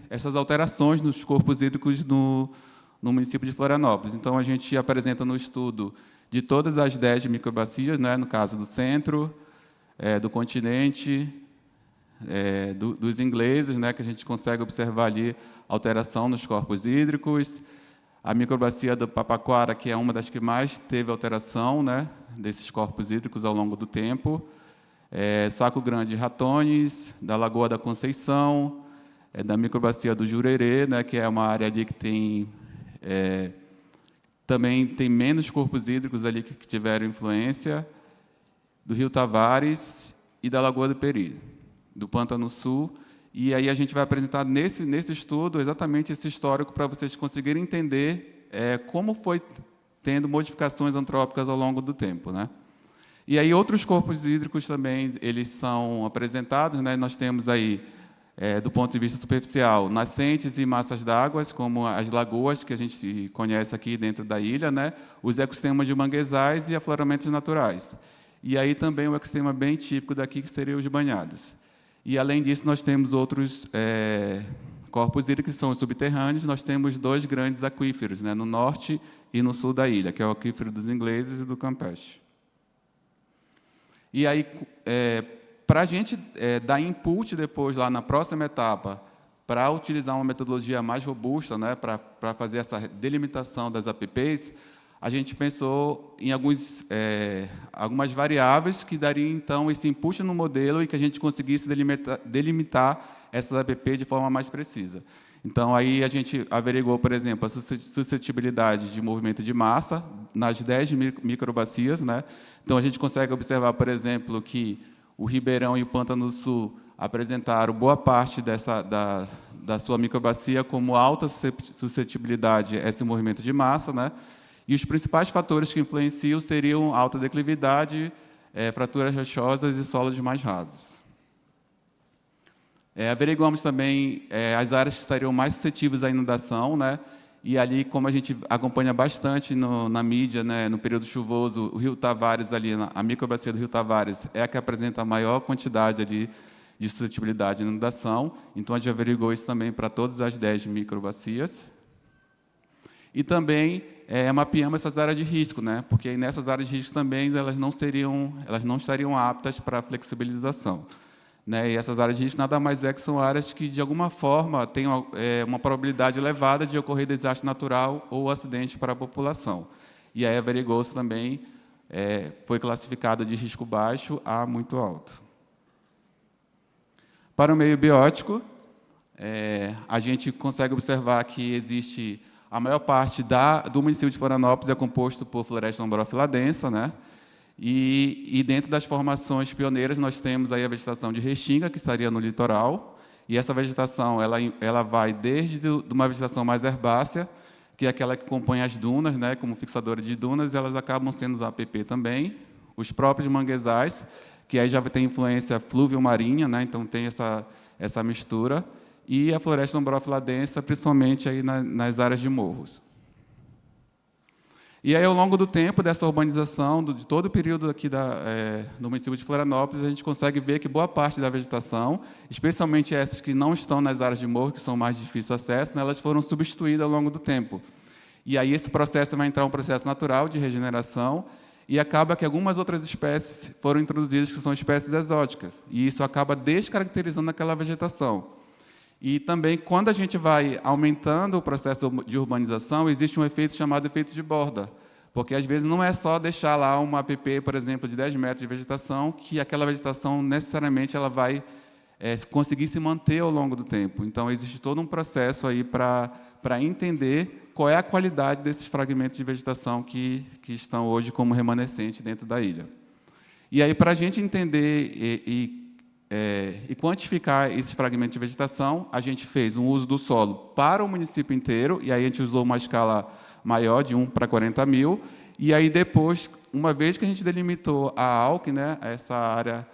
essas alterações nos corpos hídricos no município de Florianópolis. Então, a gente apresenta no estudo de todas as 10 microbacias, né, no caso do centro, do continente, dos ingleses, né, que a gente consegue observar ali alteração nos corpos hídricos, a microbacia do Papaquara, que é uma das que mais teve alteração, né, desses corpos hídricos ao longo do tempo, Saco Grande e Ratones, da Lagoa da Conceição, da microbacia do Jurerê, né, que é uma área ali que tem também tem menos corpos hídricos ali que tiveram influência, do Rio Tavares e da Lagoa do Peri, do Pântano Sul. E aí a gente vai apresentar nesse estudo exatamente esse histórico para vocês conseguirem entender como foi tendo modificações antrópicas ao longo do tempo, né? E aí outros corpos hídricos também eles são apresentados, né? Nós temos aí do ponto de vista superficial, nascentes e massas d'água, como as lagoas, que a gente conhece aqui dentro da ilha, né? Os ecossistemas de manguezais e afloramentos naturais. E aí também o ecossistema bem típico daqui, que seriam os banhados. E, além disso, nós temos outros corpos hídricos, que são os subterrâneos. Nós temos 2 grandes aquíferos, né, no norte e no sul da ilha, que é o aquífero dos Ingleses e do Campeche. E aí, para a gente dar input depois, lá na próxima etapa, para utilizar uma metodologia mais robusta, né, para fazer essa delimitação das APPs, a gente pensou em algumas variáveis que dariam, então, esse input no modelo e que a gente conseguisse delimitar essas APPs de forma mais precisa. Então, aí a gente averiguou, por exemplo, a suscetibilidade de movimento de massa nas 10 microbacias, né? Então, a gente consegue observar, por exemplo, que o Ribeirão e o Pântano do Sul apresentaram boa parte da sua microbacia como alta suscetibilidade a esse movimento de massa, né? E os principais fatores que influenciam seriam alta declividade, fraturas rochosas e solos mais rasos. Averiguamos também as áreas que estariam mais suscetíveis à inundação, né? E ali, como a gente acompanha bastante na mídia, né, no período chuvoso, o Rio Tavares, ali, a microbacia do Rio Tavares, é a que apresenta a maior quantidade ali de suscetibilidade à inundação. Então, a gente averiguou isso também para todas as 10 microbacias. E também mapeamos essas áreas de risco, né? Porque nessas áreas de risco também elas não estariam aptas para a flexibilização. Né? E essas áreas de risco nada mais que são áreas que, de alguma forma, têm uma probabilidade elevada de ocorrer desastre natural ou acidente para a população. E aí averigou-se também, foi classificada de risco baixo a muito alto. Para o meio biótico, a gente consegue observar que existe a maior parte do município de Florianópolis é composto por floresta ombrófila densa, né? E dentro das formações pioneiras, nós temos aí a vegetação de restinga, que estaria no litoral, e essa vegetação ela vai desde uma vegetação mais herbácea, que é aquela que compõe as dunas, né, como fixadora de dunas, elas acabam sendo os APP também, os próprios manguezais, que aí já tem influência fluvio-marinha, né, então tem essa mistura, e a floresta ombrófila densa, principalmente aí nas áreas de morros. E aí, ao longo do tempo dessa urbanização, de todo o período aqui do município de Florianópolis, a gente consegue ver que boa parte da vegetação, especialmente essas que não estão nas áreas de morro, que são mais de difícil acesso, né, elas foram substituídas ao longo do tempo. E aí esse processo vai entrar um processo natural de regeneração, e acaba que algumas outras espécies foram introduzidas, que são espécies exóticas, e isso acaba descaracterizando aquela vegetação. E também, quando a gente vai aumentando o processo de urbanização, existe um efeito chamado efeito de borda, porque, às vezes, não é só deixar lá uma APP, por exemplo, de 10 metros de vegetação, que aquela vegetação, necessariamente, ela vai conseguir se manter ao longo do tempo. Então, existe todo um processo aí para entender qual é a qualidade desses fragmentos de vegetação que estão hoje como remanescente dentro da ilha. E aí, para a gente entender e quantificar esses fragmentos de vegetação, a gente fez um uso do solo para o município inteiro, e aí a gente usou uma escala maior, de 1 para 40 mil, e aí depois, uma vez que a gente delimitou a ALC, né, essa área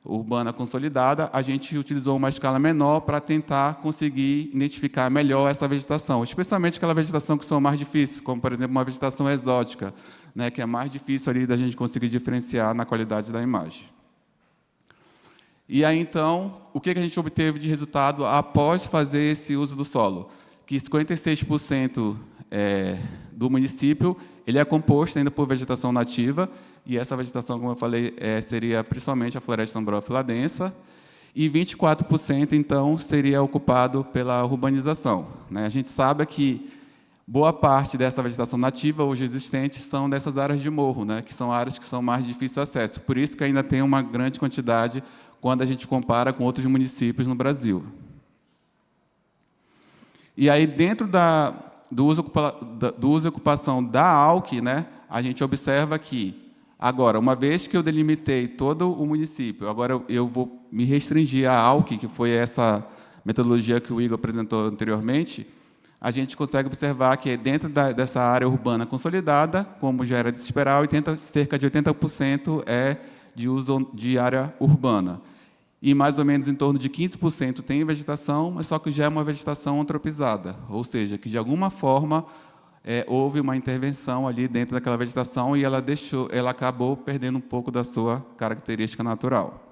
urbana consolidada, a gente utilizou uma escala menor para tentar conseguir identificar melhor essa vegetação, especialmente aquela vegetação que são mais difíceis, como, por exemplo, uma vegetação exótica, né, que é mais difícil ali da gente conseguir diferenciar na qualidade da imagem. E aí, então, o que a gente obteve de resultado após fazer esse uso do solo? Que 56% do município ele é composto ainda por vegetação nativa, e essa vegetação, como eu falei, seria principalmente a floresta ombrófila densa, e 24%, então, seria ocupado pela urbanização. Né? A gente sabe que boa parte dessa vegetação nativa, hoje existente, são dessas áreas de morro, né? Que são áreas que são mais de difícil acesso. Por isso que ainda tem uma grande quantidade quando a gente compara com outros municípios no Brasil. E aí, dentro do uso e ocupação da ALC, né, a gente observa que, agora, uma vez que eu delimitei todo o município, agora eu vou me restringir à ALC, que foi essa metodologia que o Igor apresentou anteriormente, a gente consegue observar que dentro dessa área urbana consolidada, como já era de se esperar, cerca de 80% é de uso de área urbana. e mais ou menos em torno de 15% tem vegetação, mas só que já é uma vegetação antropizada, ou seja, que de alguma forma houve uma intervenção ali dentro daquela vegetação e ela acabou perdendo um pouco da sua característica natural.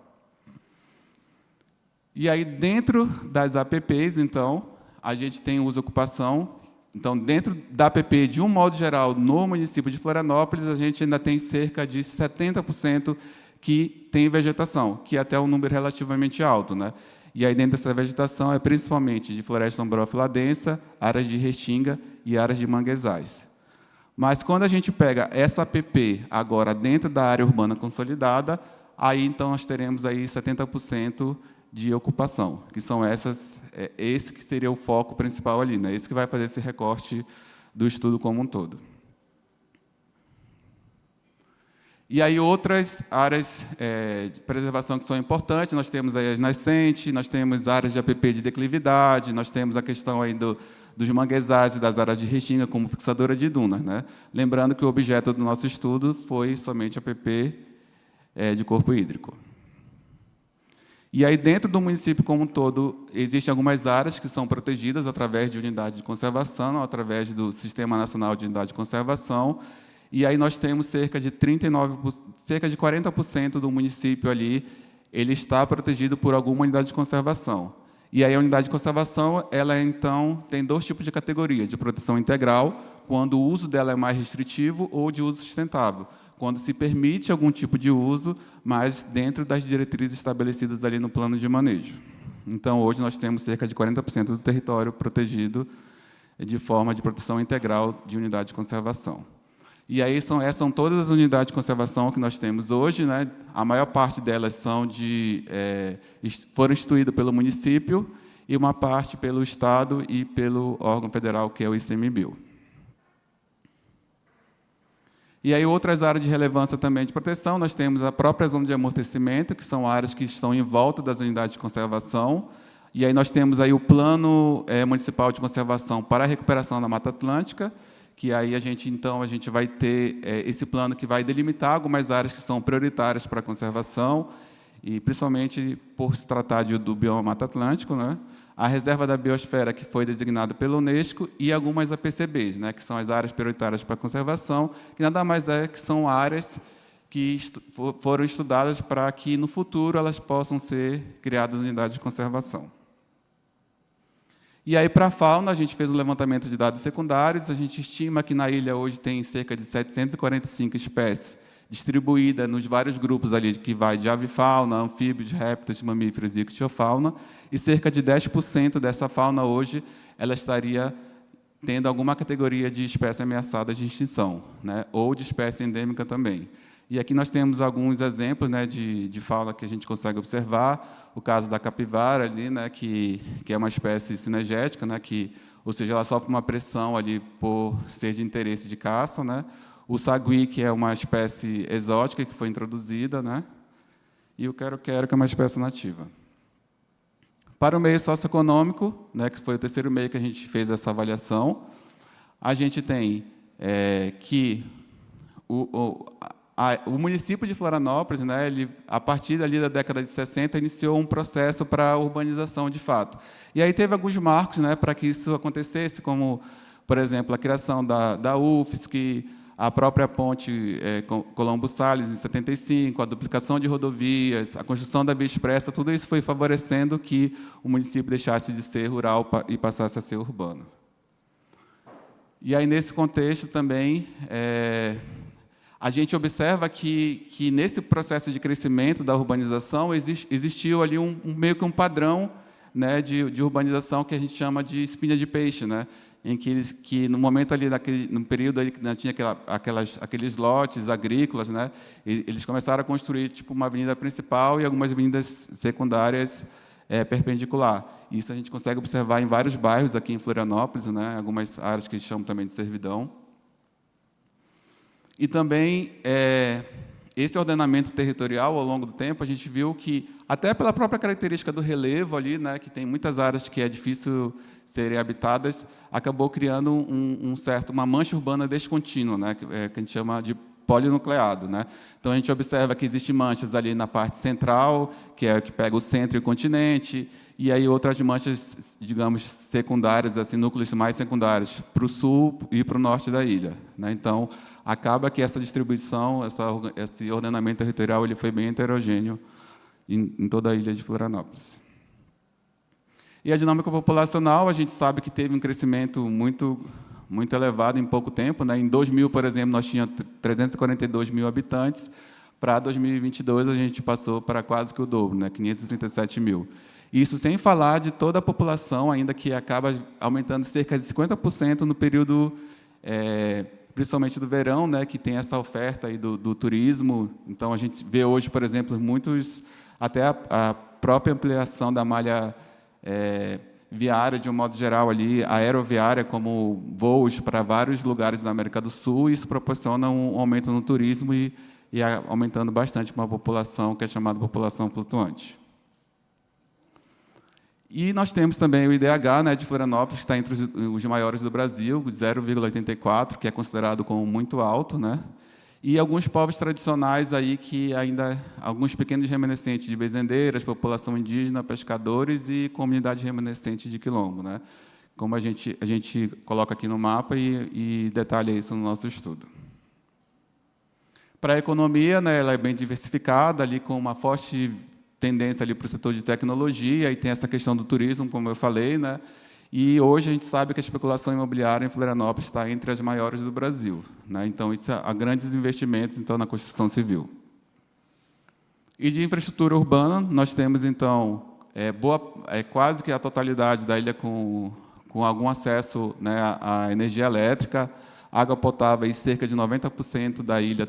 E aí, dentro das APPs, então, a gente tem uso e ocupação. Então, dentro da APP, de um modo geral, no município de Florianópolis, a gente ainda tem cerca de 70% que tem vegetação, que é até um número relativamente alto, né? E aí, dentro dessa vegetação, é principalmente de floresta umbrófila densa, áreas de restinga e áreas de manguezais. Mas, quando a gente pega essa APP agora dentro da área urbana consolidada, aí, então, nós teremos aí 70% de ocupação, que são esse que seria o foco principal ali, né? Esse que vai fazer esse recorte do estudo como um todo. E aí outras áreas de preservação que são importantes, nós temos aí as nascentes, nós temos áreas de APP de declividade, nós temos a questão aí dos manguezais e das áreas de restinga como fixadora de dunas, né? Lembrando que o objeto do nosso estudo foi somente a APP de corpo hídrico. E aí, dentro do município como um todo, existem algumas áreas que são protegidas através de unidade de conservação, através do Sistema Nacional de Unidade de Conservação, e aí nós temos cerca de 40% do município ali, ele está protegido por alguma unidade de conservação. E aí a unidade de conservação, ela então tem dois tipos de categoria, de proteção integral, quando o uso dela é mais restritivo, ou de uso sustentável, quando se permite algum tipo de uso, mas dentro das diretrizes estabelecidas ali no plano de manejo. Então, hoje, nós temos cerca de 40% do território protegido de forma de proteção integral de unidade de conservação. E aí são todas as unidades de conservação que nós temos hoje, né? A maior parte delas foram instituídas pelo município e uma parte pelo Estado e pelo órgão federal, que é o ICMBio. E aí, outras áreas de relevância também de proteção, nós temos a própria zona de amortecimento, que são áreas que estão em volta das unidades de conservação. E aí nós temos aí o Plano Municipal de Conservação para a Recuperação da Mata Atlântica, que aí a gente vai ter esse plano que vai delimitar algumas áreas que são prioritárias para a conservação, e principalmente por se tratar do bioma Mata Atlântico, né? A Reserva da Biosfera, que foi designada pela Unesco, e algumas APCBs, né, que são as áreas prioritárias para a conservação, que nada mais que são áreas que foram estudadas para que, no futuro, elas possam ser criadas unidades de conservação. E aí, para a fauna, a gente fez um levantamento de dados secundários, a gente estima que na ilha hoje tem cerca de 745 espécies, distribuída nos vários grupos ali, que vai de avifauna, anfíbios, répteis, mamíferos e ictiofauna, e cerca de 10% dessa fauna hoje ela estaria tendo alguma categoria de espécie ameaçada de extinção, né, ou de espécie endêmica também. E aqui nós temos alguns exemplos, né, de fauna que a gente consegue observar, o caso da capivara, ali, né, que é uma espécie cinegética, né, ou seja, ela sofre uma pressão ali por ser de interesse de caça, né, o sagui, que é uma espécie exótica que foi introduzida, né? E o quero-quero, que é uma espécie nativa. Para o meio socioeconômico, né, que foi o terceiro meio que a gente fez essa avaliação, a gente tem que o município de Florianópolis, né, a partir ali da década de 60, iniciou um processo para a urbanização de fato. E aí teve alguns marcos, né, para que isso acontecesse, como, por exemplo, a criação da UFSC, a própria ponte Colombo Salles, em 75, a duplicação de rodovias, a construção da via expressa, tudo isso foi favorecendo que o município deixasse de ser rural e passasse a ser urbano. E aí, nesse contexto, também, a gente observa que nesse processo de crescimento da urbanização, existiu ali meio que um padrão, né, de urbanização que a gente chama de espinha de peixe, né? Em que no momento ali, no período ali que tinha aqueles lotes agrícolas, né, eles começaram a construir tipo uma avenida principal e algumas avenidas secundárias perpendicular. Isso a gente consegue observar em vários bairros aqui em Florianópolis, né, algumas áreas que eles chamam também de servidão. E também esse ordenamento territorial, ao longo do tempo, a gente viu que, até pela própria característica do relevo ali, né, que tem muitas áreas que é difícil serem habitadas, acabou criando uma mancha urbana descontínua, né, que a gente chama de polinucleado, né? Então, a gente observa que existem manchas ali na parte central, que é a que pega o centro e o continente, e aí outras manchas, digamos, secundárias, assim, núcleos mais secundários, para o sul e para o norte da ilha, né? Então, acaba que essa distribuição, esse ordenamento territorial, ele foi bem heterogêneo em toda a ilha de Florianópolis. E a dinâmica populacional, a gente sabe que teve um crescimento muito elevado em pouco tempo, né? Em 2000, por exemplo, nós tínhamos 342 mil habitantes, para 2022 a gente passou para quase que o dobro, né? 537 mil. Isso sem falar de toda a população, ainda que acaba aumentando cerca de 50% no período, principalmente do verão, né? Que tem essa oferta aí do turismo. Então, a gente vê hoje, por exemplo, até a própria ampliação da malha viária, de um modo geral, ali, aeroviária, como voos para vários lugares da América do Sul, e isso proporciona um aumento no turismo e aumentando bastante uma população que é chamada população flutuante. E nós temos também o IDH, né, de Florianópolis, que está entre os maiores do Brasil, 0,84, que é considerado como muito alto, né? E alguns povos tradicionais aí que ainda, alguns pequenos remanescentes de bezendeiras, população indígena, pescadores e comunidade remanescente de quilombo, né? Como a gente coloca aqui no mapa e detalha isso no nosso estudo. Para a economia, né, ela é bem diversificada, ali com uma forte tendência ali para o setor de tecnologia, e tem essa questão do turismo, como eu falei, né? E hoje a gente sabe que a especulação imobiliária em Florianópolis está entre as maiores do Brasil, né? Então, há grandes investimentos então, na construção civil. E de infraestrutura urbana, nós temos, então, quase que a totalidade da ilha com algum acesso, né, à energia elétrica, água potável, e cerca de 90% da ilha,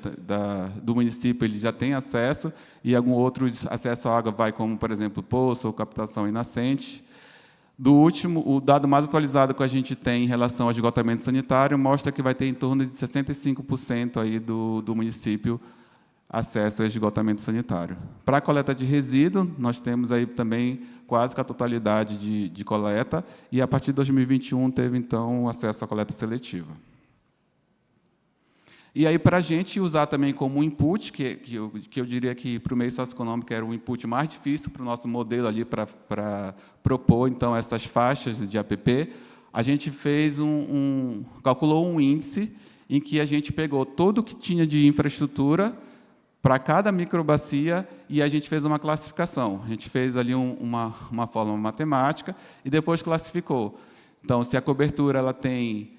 do município, ele já tem acesso, e algum outro acesso à água vai, como, por exemplo, poço ou captação em nascente. O dado mais atualizado que a gente tem em relação ao esgotamento sanitário mostra que vai ter em torno de 65% aí do município acesso ao esgotamento sanitário. Para a coleta de resíduo, nós temos aí também quase que a totalidade de coleta, e a partir de 2021 teve, então, acesso à coleta seletiva. E aí, para a gente usar também como input, que eu diria que para o meio socioeconômico era o input mais difícil para o nosso modelo ali para propor, então, essas faixas de APP, a gente fez calculou um índice em que a gente pegou tudo o que tinha de infraestrutura para cada microbacia e a gente fez uma classificação. A gente fez ali uma fórmula matemática e depois classificou. Então, se a cobertura ela tem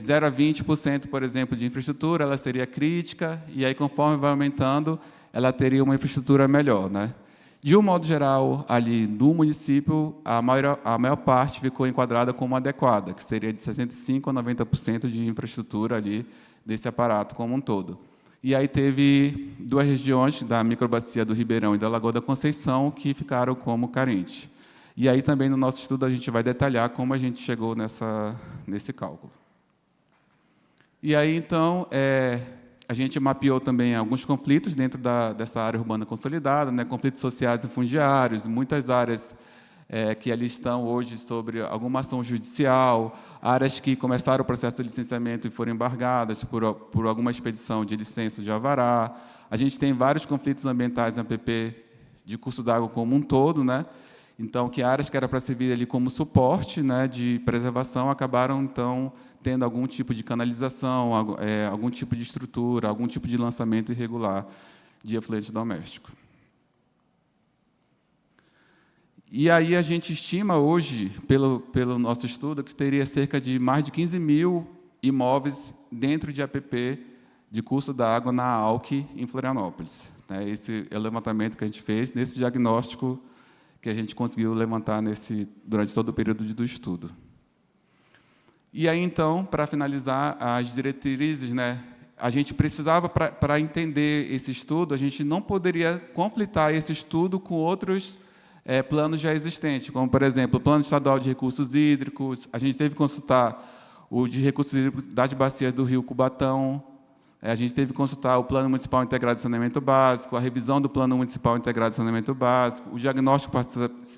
0 a 20%, por exemplo, de infraestrutura, ela seria crítica, e aí, conforme vai aumentando, ela teria uma infraestrutura melhor, né? De um modo geral, ali do município, a maior parte ficou enquadrada como adequada, que seria de 65% a 90% de infraestrutura ali desse aparato como um todo. E aí teve duas regiões, da microbacia do Ribeirão e da Lagoa da Conceição, que ficaram como carentes. E aí também, no nosso estudo, a gente vai detalhar como a gente chegou nesse cálculo. E aí, então, a gente mapeou também alguns conflitos dentro dessa área urbana consolidada, né, conflitos sociais e fundiários, muitas áreas que ali estão hoje sobre alguma ação judicial, áreas que começaram o processo de licenciamento e foram embargadas por alguma expedição de licença de alvará. A gente tem vários conflitos ambientais na APP de curso d'água como um todo, né? Então, que áreas que era para servir ali como suporte, né, de preservação, acabaram, então, tendo algum tipo de canalização, algum tipo de estrutura, algum tipo de lançamento irregular de efluente doméstico. E aí a gente estima hoje, pelo nosso estudo, que teria cerca de mais de 15 mil imóveis dentro de APP de curso da água na ALC em Florianópolis. Esse é o levantamento que a gente fez nesse diagnóstico que a gente conseguiu levantar durante todo o período do estudo. E aí, então, para finalizar, as diretrizes, né, a gente precisava, para entender esse estudo, a gente não poderia conflitar esse estudo com outros planos já existentes, como, por exemplo, o Plano Estadual de Recursos Hídricos. A gente teve que consultar o de recursos hídricos das bacias do Rio Cubatão. A gente teve que consultar o Plano Municipal Integrado de Saneamento Básico, a revisão do Plano Municipal Integrado de Saneamento Básico, o diagnóstico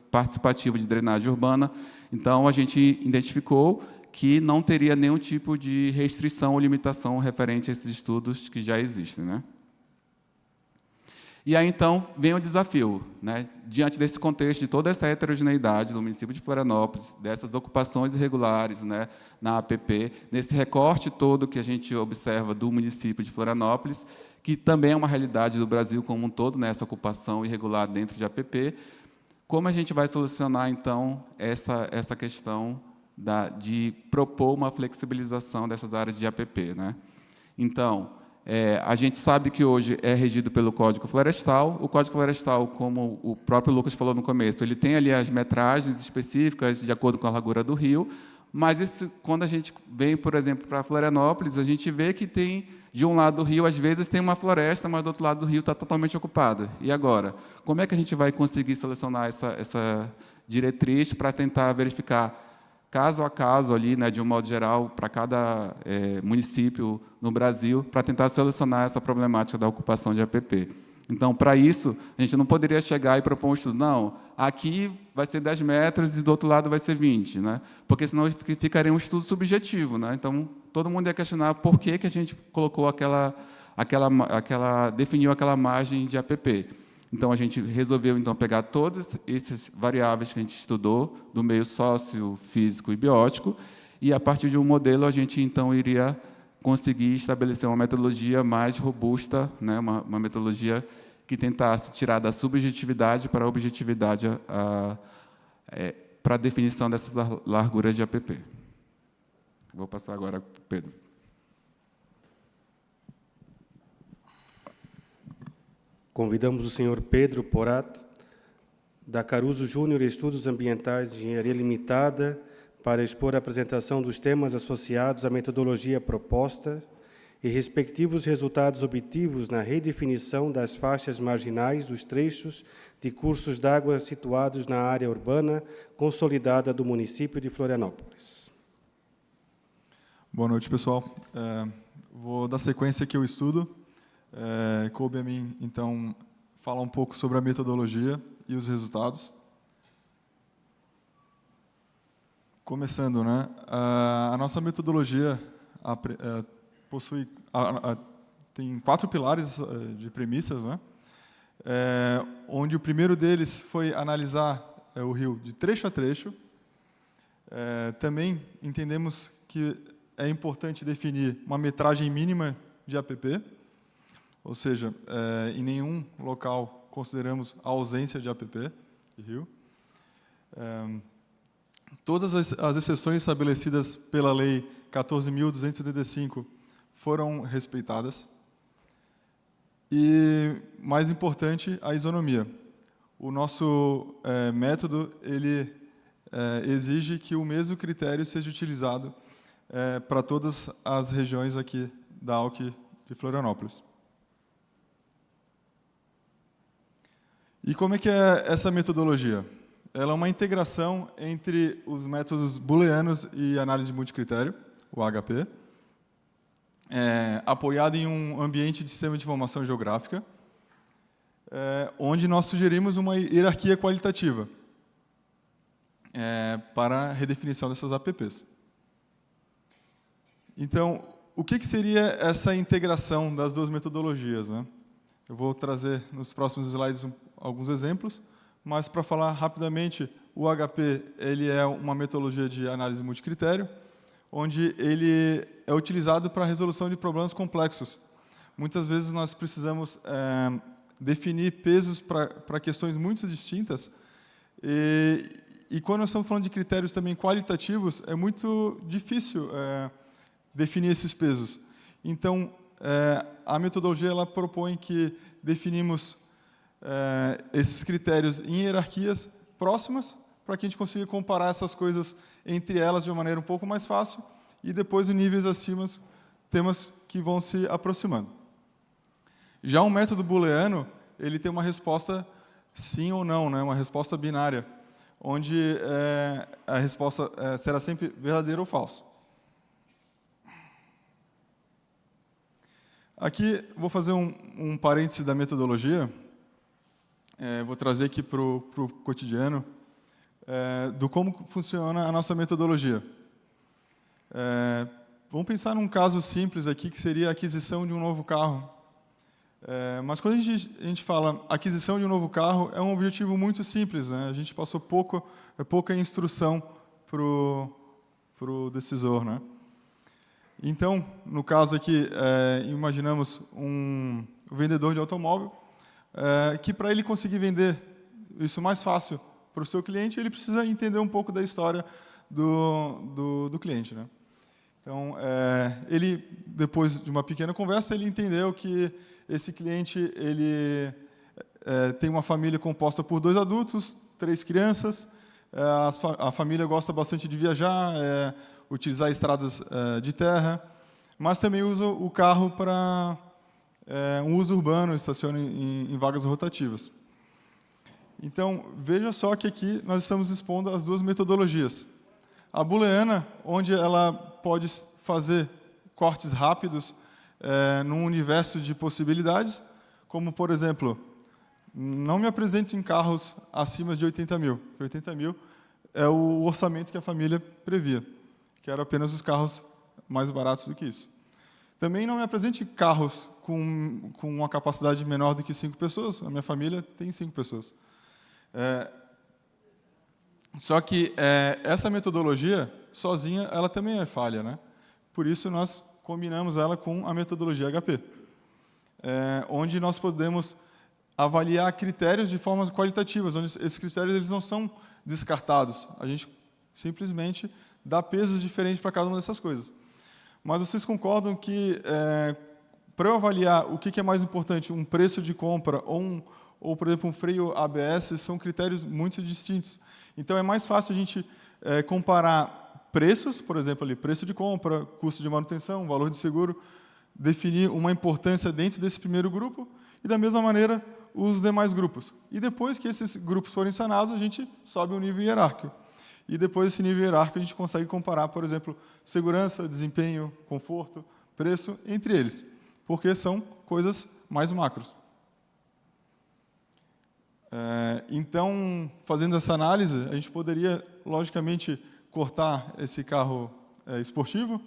participativo de drenagem urbana. Então, a gente identificou que não teria nenhum tipo de restrição ou limitação referente a esses estudos que já existem, né? E aí, então, vem o desafio, né? Diante desse contexto, de toda essa heterogeneidade do município de Florianópolis, dessas ocupações irregulares, né, na APP, nesse recorte todo que a gente observa do município de Florianópolis, que também é uma realidade do Brasil como um todo, né, essa ocupação irregular dentro de APP, como a gente vai solucionar, então, essa questão de propor uma flexibilização dessas áreas de APP, né? Então, a gente sabe que hoje é regido pelo Código Florestal. O Código Florestal, como o próprio Lucas falou no começo, ele tem ali as metragens específicas de acordo com a largura do rio, mas isso, quando a gente vem, por exemplo, para Florianópolis, a gente vê que tem, de um lado do rio, às vezes tem uma floresta, mas do outro lado do rio está totalmente ocupado. E agora? Como é que a gente vai conseguir selecionar essa diretriz para tentar verificar caso a caso, ali, né, de um modo geral, para cada município no Brasil, para tentar solucionar essa problemática da ocupação de APP. Então, para isso, a gente não poderia chegar e propor um estudo, não, aqui vai ser 10 metros e do outro lado vai ser 20, né? Porque senão ficaria um estudo subjetivo, né? Então, todo mundo ia questionar por que a gente colocou definiu aquela margem de APP. Então, a gente resolveu, então, pegar todas essas variáveis que a gente estudou, do meio sócio, físico e biótico, e, a partir de um modelo, a gente, então, iria conseguir estabelecer uma metodologia mais robusta, né, uma metodologia que tentasse tirar da subjetividade para a objetividade para a definição dessas larguras de APP. Vou passar agora para o Pedro. Convidamos o senhor Pedro Porat, da Caruso Júnior Estudos Ambientais de Engenharia Limitada, para expor a apresentação dos temas associados à metodologia proposta e respectivos resultados obtidos na redefinição das faixas marginais dos trechos de cursos d'água situados na área urbana consolidada do município de Florianópolis. Boa noite, pessoal. Vou dar sequência aqui ao estudo. Coube a mim, então, falar um pouco sobre a metodologia e os resultados. Começando, né? A nossa metodologia possui tem 4 pilares de premissas, né? Onde o primeiro deles foi analisar o rio de trecho a trecho. Também entendemos que é importante definir uma metragem mínima de APP, ou seja, em nenhum local consideramos a ausência de APP de rio. Todas as exceções estabelecidas pela Lei 14.285 foram respeitadas. E, mais importante, a isonomia. O nosso método ele exige que o mesmo critério seja utilizado para todas as regiões aqui da AUC de Florianópolis. E como é que é essa metodologia? Ela é uma integração entre os métodos booleanos e análise de multicritério, o HP, apoiado em um ambiente de sistema de informação geográfica, onde nós sugerimos uma hierarquia qualitativa para a redefinição dessas APPs. Então, o que seria essa integração das duas metodologias, né? Eu vou trazer nos próximos slides alguns exemplos, mas para falar rapidamente, o HP ele é uma metodologia de análise multicritério, onde ele é utilizado para a resolução de problemas complexos. Muitas vezes nós precisamos definir pesos para questões muito distintas, e quando nós estamos falando de critérios também qualitativos, é muito difícil definir esses pesos. Então, a metodologia ela propõe que definimos esses critérios em hierarquias próximas, para que a gente consiga comparar essas coisas entre elas de uma maneira um pouco mais fácil, e depois, em níveis acima, temas que vão se aproximando. Já o método booleano, ele tem uma resposta sim ou não, né? Uma resposta binária, onde a resposta será sempre verdadeira ou falsa. Aqui, vou fazer um parêntese da metodologia, vou trazer aqui para o cotidiano, do como funciona a nossa metodologia. Vamos pensar num caso simples aqui, que seria a aquisição de um novo carro. Mas quando a gente fala aquisição de um novo carro, é um objetivo muito simples, né? A gente passou pouca instrução para o decisor, né? Então, no caso aqui, imaginamos um vendedor de automóvel, que para ele conseguir vender isso mais fácil para o seu cliente, ele precisa entender um pouco da história do cliente, né? Então, ele, depois de uma pequena conversa, ele entendeu que esse cliente ele tem uma família composta por 2 adultos, 3 crianças, a família gosta bastante de viajar, utilizar estradas de terra, mas também usa o carro para um uso urbano, estaciona em vagas rotativas. Então, veja só que aqui nós estamos expondo as 2 metodologias. A booleana, onde ela pode fazer cortes rápidos num universo de possibilidades, como, por exemplo, não me apresente em carros acima de 80 mil, porque 80 mil é o orçamento que a família previa, que eram apenas os carros mais baratos do que isso. Também não me apresente carros com uma capacidade menor do que 5 pessoas, a minha família tem 5 pessoas. Só que essa metodologia, sozinha, ela também é falha, né? Por isso, nós combinamos ela com a metodologia HP, onde nós podemos avaliar critérios de formas qualitativas, onde esses critérios eles não são descartados. A gente simplesmente dá pesos diferentes para cada uma dessas coisas. Mas vocês concordam que, para eu avaliar o que é mais importante, um preço de compra ou, por exemplo, um freio ABS, são critérios muito distintos. Então, é mais fácil a gente comparar preços, por exemplo, ali, preço de compra, custo de manutenção, valor de seguro, definir uma importância dentro desse primeiro grupo e, da mesma maneira, os demais grupos. E depois que esses grupos forem sanados, a gente sobe um nível hierárquico. E depois desse nível hierárquico, a gente consegue comparar, por exemplo, segurança, desempenho, conforto, preço, entre eles, porque são coisas mais macros. Então, fazendo essa análise, a gente poderia, logicamente, cortar esse carro esportivo.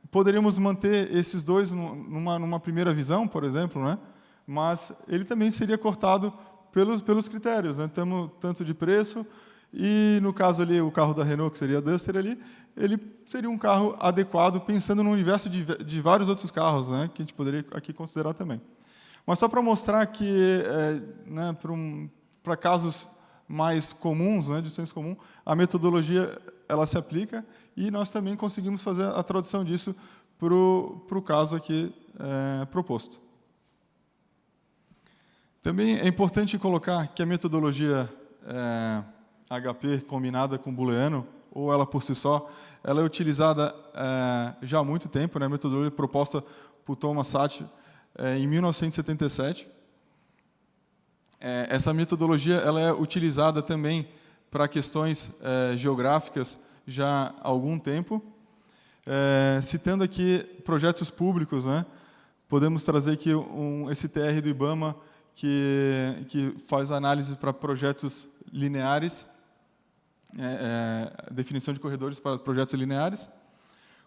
Poderíamos manter esses 2 numa primeira visão, por exemplo, né? Mas ele também seria cortado pelos critérios, né? Tanto de preço, e, no caso ali, o carro da Renault, que seria a Duster ali, ele seria um carro adequado, pensando no universo de vários outros carros, né? Que a gente poderia aqui considerar também. Mas só para mostrar que, né, para casos mais comuns, né, de senso comum, a metodologia ela se aplica e nós também conseguimos fazer a tradução disso para o caso aqui proposto. Também é importante colocar que a metodologia HP combinada com booleano, ou ela por si só, ela é utilizada já há muito tempo, né, a metodologia proposta por Thomas Sachs, em 1977. Essa metodologia ela é utilizada também para questões geográficas já há algum tempo. Citando aqui projetos públicos, né, podemos trazer aqui esse TR do IBAMA, que faz análise para projetos lineares, definição de corredores para projetos lineares,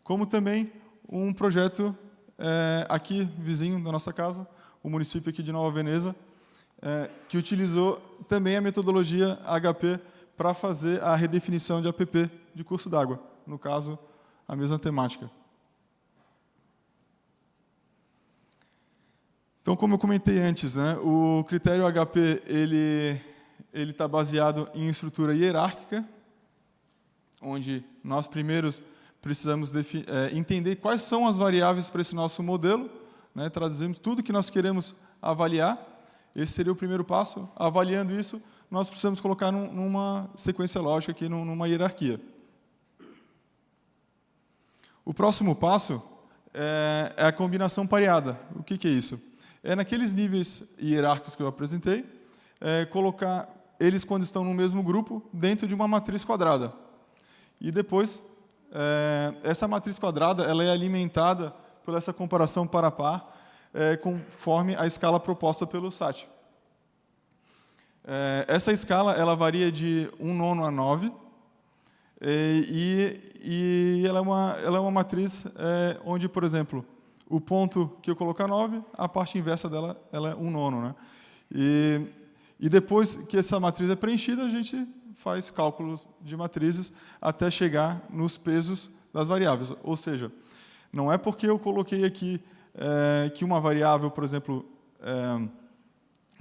como também um projeto aqui, vizinho da nossa casa, o município aqui de Nova Veneza, que utilizou também a metodologia HP para fazer a redefinição de APP de curso d'água, no caso, a mesma temática. Então, como eu comentei antes, né, o critério HP ele está baseado em estrutura hierárquica, onde nós primeiros precisamos entender quais são as variáveis para esse nosso modelo, né, traduzimos tudo que nós queremos avaliar. Esse seria o primeiro passo. Avaliando isso, nós precisamos colocar numa sequência lógica, aqui, numa hierarquia. O próximo passo é a combinação pareada. O que é isso? É naqueles níveis hierárquicos que eu apresentei, colocar eles, quando estão no mesmo grupo, dentro de uma matriz quadrada. E depois, essa matriz quadrada ela é alimentada por essa comparação par a par, conforme a escala proposta pelo Sachs. Essa escala ela varia de 1/9 a 9. E ela é uma matriz onde, por exemplo, o ponto que eu colocar 9, a parte inversa dela ela é 1/9. Né? E depois que essa matriz é preenchida, a gente faz cálculos de matrizes até chegar nos pesos das variáveis. Ou seja, não é porque eu coloquei aqui que uma variável, por exemplo,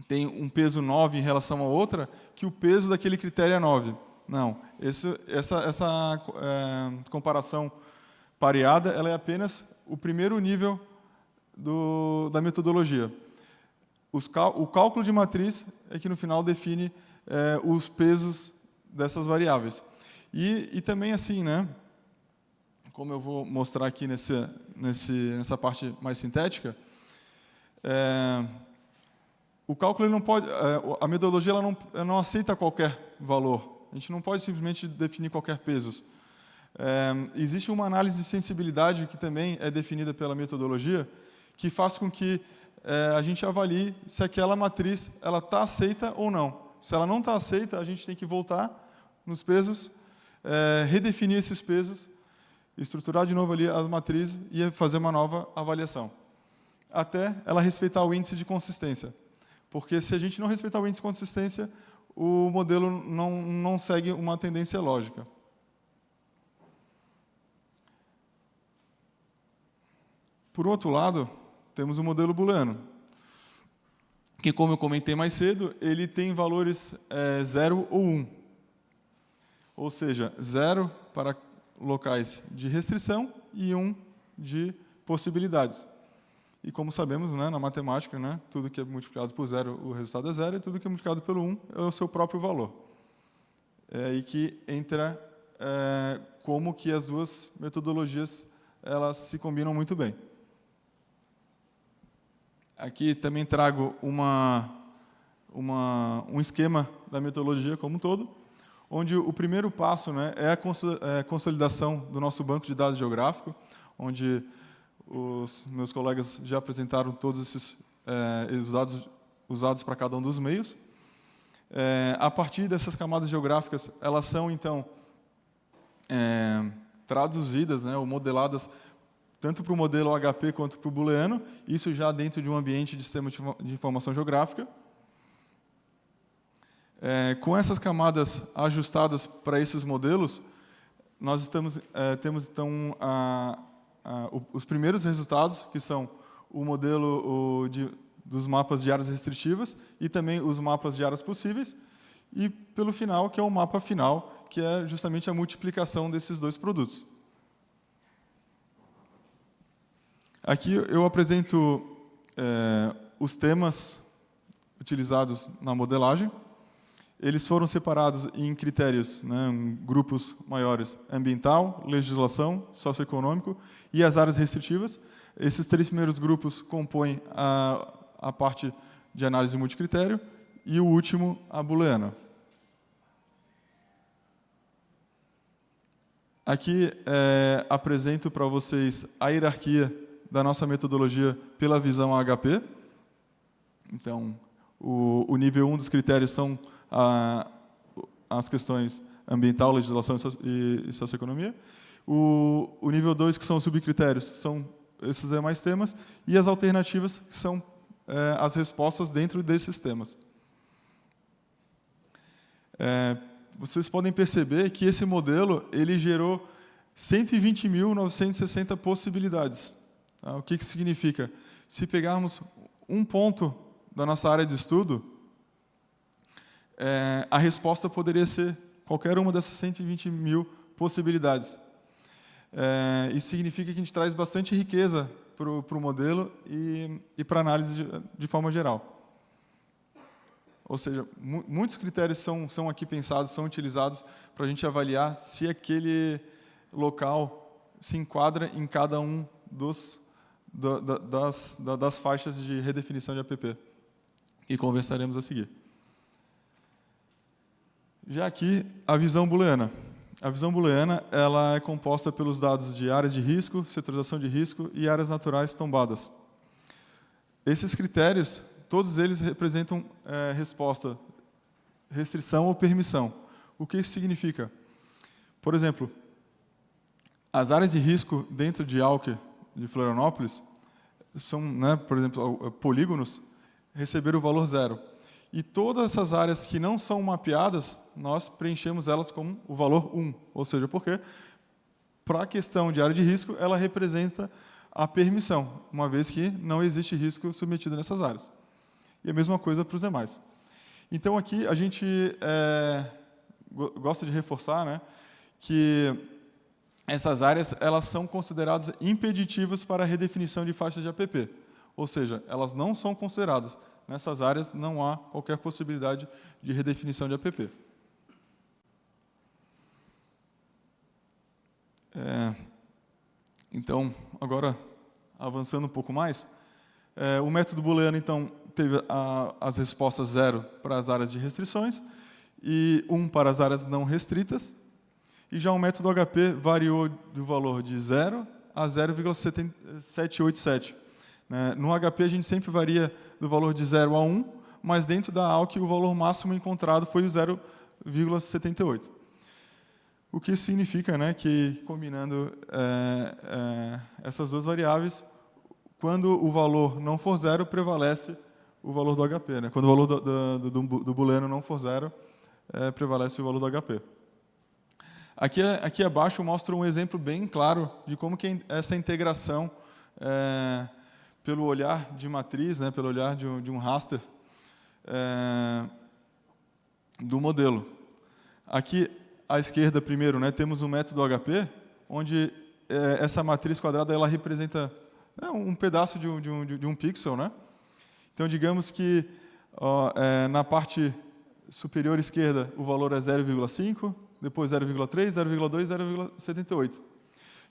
tem um peso 9 em relação a outra, que o peso daquele critério é 9. Não. Essa comparação pareada ela é apenas o primeiro nível da metodologia. O cálculo de matriz é que, no final, define os pesos dessas variáveis. E também, assim, né, como eu vou mostrar aqui nessa parte mais sintética, o cálculo ele não pode, a metodologia ela não aceita qualquer valor. A gente não pode simplesmente definir qualquer peso. Existe uma análise de sensibilidade que também é definida pela metodologia, que faz com que a gente avalie se aquela matriz ela está aceita ou não. Se ela não está aceita, a gente tem que voltar nos pesos, redefinir esses pesos, estruturar de novo ali as matrizes e fazer uma nova avaliação, até ela respeitar o índice de consistência. Porque se a gente não respeitar o índice de consistência, o modelo não segue uma tendência lógica. Por outro lado, temos o modelo booleano, que, como eu comentei mais cedo, ele tem valores 0 ou 1. Ou seja, 0 para locais de restrição e 1 de possibilidades. E como sabemos, né, na matemática, né, tudo que é multiplicado por 0, o resultado é 0, e tudo que é multiplicado pelo 1 é o seu próprio valor. É aí que entra como que as duas metodologias elas se combinam muito bem. Aqui também trago um esquema da metodologia como um todo, onde o primeiro passo, né, é a consolidação do nosso banco de dados geográfico, onde os meus colegas já apresentaram todos esses dados usados para cada um dos meios. A partir dessas camadas geográficas, elas são, então, traduzidas, né, ou modeladas, tanto para o modelo HP quanto para o booleano, isso já dentro de um ambiente de sistema de informação geográfica. Com essas camadas ajustadas para esses modelos, nós temos, então, os primeiros resultados, que são o modelo dos mapas de áreas restritivas e também os mapas de áreas possíveis, e pelo final, que é o mapa final, que é justamente a multiplicação desses dois produtos. Aqui eu apresento os temas utilizados na modelagem. Eles foram separados em critérios, né, em grupos maiores: ambiental, legislação, socioeconômico e as áreas restritivas. Esses 3 primeiros grupos compõem a parte de análise multicritério e o último, a booleana. Aqui apresento para vocês a hierarquia da nossa metodologia pela visão HP. Então, o nível 1 dos critérios são as questões ambiental, legislação e socioeconomia. O nível 2, que são os subcritérios, são esses demais temas, e as alternativas, que são as respostas dentro desses temas. Vocês podem perceber que esse modelo ele gerou 120.960 possibilidades. O que isso significa? Se pegarmos um ponto da nossa área de estudo, a resposta poderia ser qualquer uma dessas 120.000 possibilidades. Isso significa que a gente traz bastante riqueza para o modelo e para a análise de forma geral. Ou seja, muitos critérios são aqui pensados, são utilizados para a gente avaliar se aquele local se enquadra em cada um das faixas de redefinição de APP. E conversaremos a seguir. Já aqui, a visão booleana. A visão booleana ela é composta pelos dados de áreas de risco, setorização de risco e áreas naturais tombadas. Esses critérios, todos eles representam resposta, restrição ou permissão. O que isso significa? Por exemplo, as áreas de risco dentro de Alckmin, de Florianópolis, são, né, por exemplo, polígonos, receberam o valor 0. E todas essas áreas que não são mapeadas, nós preenchemos elas com o valor 1. Ou seja, porque, para a questão de área de risco, ela representa a permissão, uma vez que não existe risco submetido nessas áreas. E a mesma coisa para os demais. Então, aqui, a gente gosta de reforçar, né, que essas áreas elas são consideradas impeditivas para a redefinição de faixas de APP. Ou seja, elas não são consideradas. Nessas áreas não há qualquer possibilidade de redefinição de APP. Então, agora, avançando um pouco mais, o método booleano, então, teve as respostas 0 para as áreas de restrições e 1 para as áreas não restritas. E já o método HP variou do valor de 0 a 0,787. No HP, a gente sempre varia do valor de 0 a 1, mas dentro da ALK, o valor máximo encontrado foi o 0,78. O que significa, né, que, combinando essas duas variáveis, quando o valor não for 0, prevalece o valor do HP. Né? Quando o valor do booleano não for 0, prevalece o valor do HP. Aqui abaixo eu mostro um exemplo bem claro de como que essa integração, pelo olhar de matriz, né, pelo olhar de um raster, do modelo. Aqui, à esquerda, primeiro, né, temos o método HP, onde essa matriz quadrada ela representa um pedaço de um pixel. Né? Então, digamos que na parte superior esquerda o valor é 0,5, depois 0,3, 0,2, 0,78.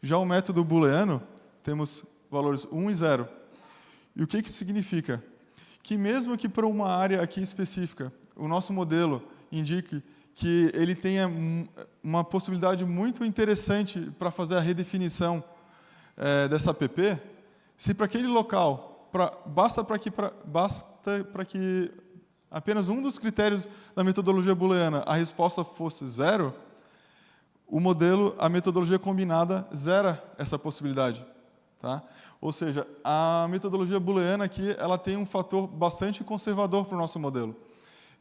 Já o método booleano, temos valores 1 e 0. E o que isso significa? Que mesmo que para uma área aqui específica, o nosso modelo indique que ele tenha uma possibilidade muito interessante para fazer a redefinição dessa APP, se para aquele local basta para que apenas um dos critérios da metodologia booleana a resposta fosse 0, a metodologia combinada zera essa possibilidade. Tá? Ou seja, a metodologia booleana aqui ela tem um fator bastante conservador para o nosso modelo.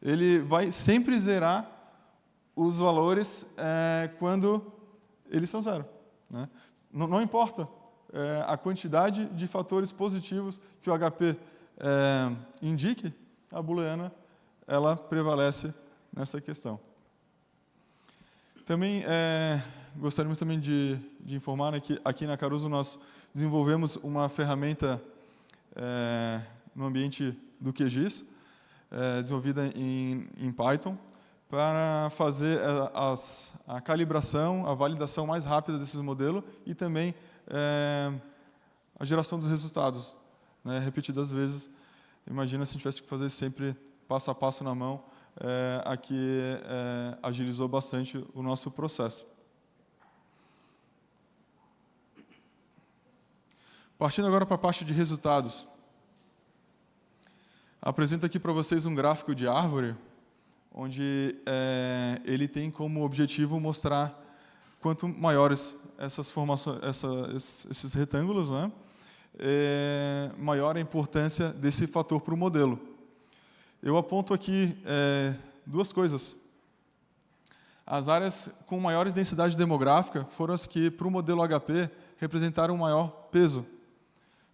Ele vai sempre zerar os valores quando eles são 0. Né? Não importa a quantidade de fatores positivos que o HP indique, a booleana ela prevalece nessa questão. Também gostaríamos também de informar, né, que aqui na Caruso nós desenvolvemos uma ferramenta no ambiente do QGIS, desenvolvida em Python, para fazer a calibração, a validação mais rápida desses modelos e também a geração dos resultados, né, repetidas vezes. Imagina se a gente tivesse que fazer sempre passo a passo na mão, aqui agilizou bastante o nosso processo. Partindo agora para a parte de resultados. Apresento aqui para vocês um gráfico de árvore, onde ele tem como objetivo mostrar quanto maiores essas formações, esses retângulos, né, maior a importância desse fator para o modelo. Eu aponto aqui duas coisas. As áreas com maiores densidade demográfica foram as que, para o modelo HP, representaram maior peso,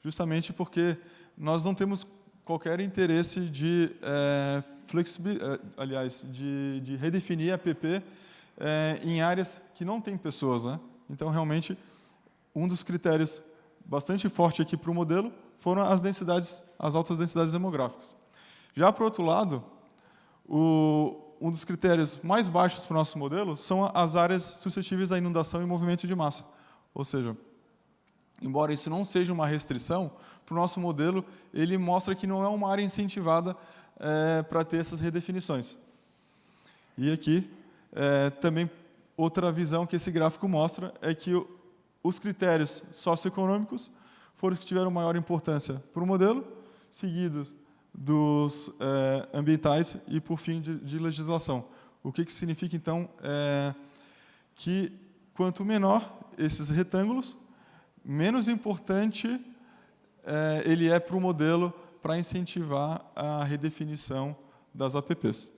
justamente porque nós não temos qualquer interesse de de redefinir a APP em áreas que não têm pessoas. Né? Então, realmente, um dos critérios bastante forte aqui para o modelo foram as altas densidades demográficas. Já, por outro lado, um dos critérios mais baixos para o nosso modelo são as áreas suscetíveis à inundação e movimento de massa. Ou seja, embora isso não seja uma restrição, para o nosso modelo, ele mostra que não é uma área incentivada para ter essas redefinições. E aqui, também, outra visão que esse gráfico mostra é que os critérios socioeconômicos foram os que tiveram maior importância para o modelo, seguidos dos ambientais e, por fim, de legislação. O que significa, então, que quanto menor esses retângulos, menos importante ele é para o modelo para incentivar a redefinição das APPs.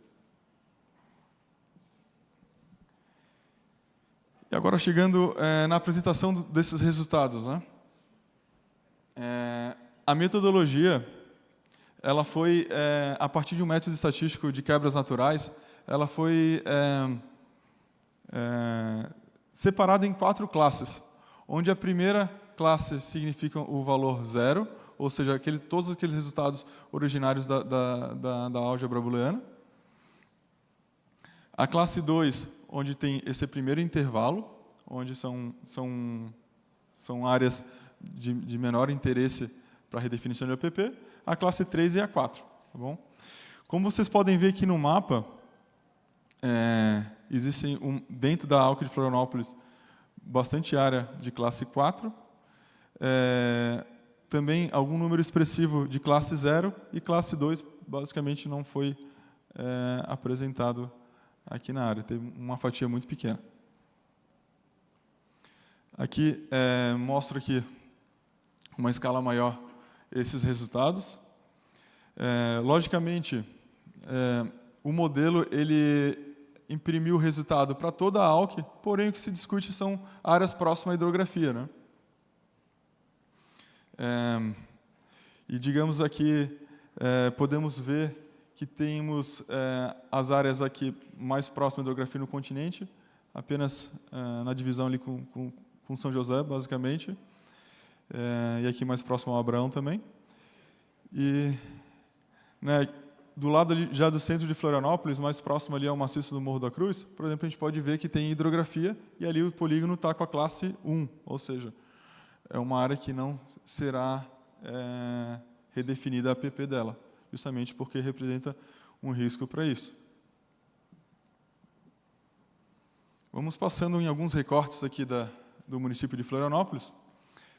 E agora, chegando na apresentação desses resultados, né? A metodologia, ela foi, a partir de um método estatístico de quebras naturais, ela foi separada em 4 classes, onde a primeira classe significa o valor 0, ou seja, todos aqueles resultados originários da álgebra booleana. A classe 2, onde tem esse primeiro intervalo, onde são áreas de menor interesse para a redefinição de APP. A classe 3 e a 4. Tá bom? Como vocês podem ver aqui no mapa, existem, dentro da AUC de Florianópolis, bastante área de classe 4, também algum número expressivo de classe 0, e classe 2 basicamente não foi apresentado aqui na área, teve uma fatia muito pequena. Aqui mostro aqui uma escala maior esses resultados. Logicamente, o modelo ele imprimiu o resultado para toda a AUC, porém o que se discute são áreas próximas à hidrografia, né? E digamos aqui, podemos ver que temos as áreas aqui mais próximas à hidrografia no continente, apenas na divisão ali com São José, basicamente, e aqui mais próximo ao Abraão também. E do lado ali, já do centro de Florianópolis, mais próximo ali ao maciço do Morro da Cruz, por exemplo, a gente pode ver que tem hidrografia, e ali o polígono está com a classe 1, ou seja, é uma área que não será redefinida a APP dela, justamente porque representa um risco para isso. Vamos passando em alguns recortes aqui do município de Florianópolis,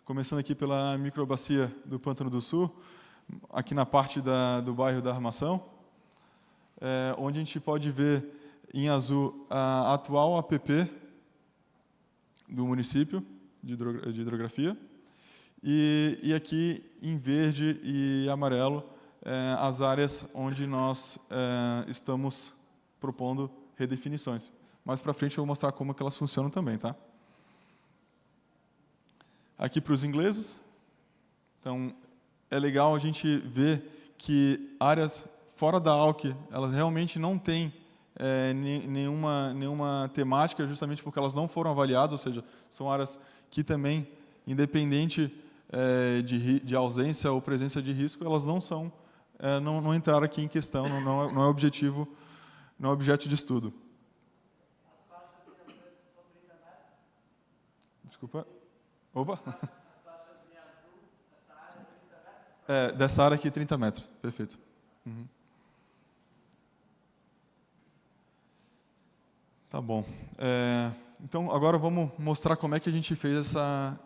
começando aqui pela microbacia do Pântano do Sul, aqui na parte do bairro da Armação, onde a gente pode ver em azul a atual APP do município de hidrografia, e aqui em verde e amarelo as áreas onde nós estamos propondo redefinições. Mais para frente eu vou mostrar como que elas funcionam também, tá? Aqui para os ingleses. Então, é legal a gente ver que áreas fora da AUC, elas realmente não têm nenhuma temática, justamente porque elas não foram avaliadas, ou seja, são áreas que também, independente de ausência ou presença de risco, elas não entraram aqui em questão, não é objetivo, não é objeto de estudo. Desculpa. Opa. Dessa área aqui, 30 metros. Perfeito. Uhum. Tá bom. Então, agora vamos mostrar como é que a gente fez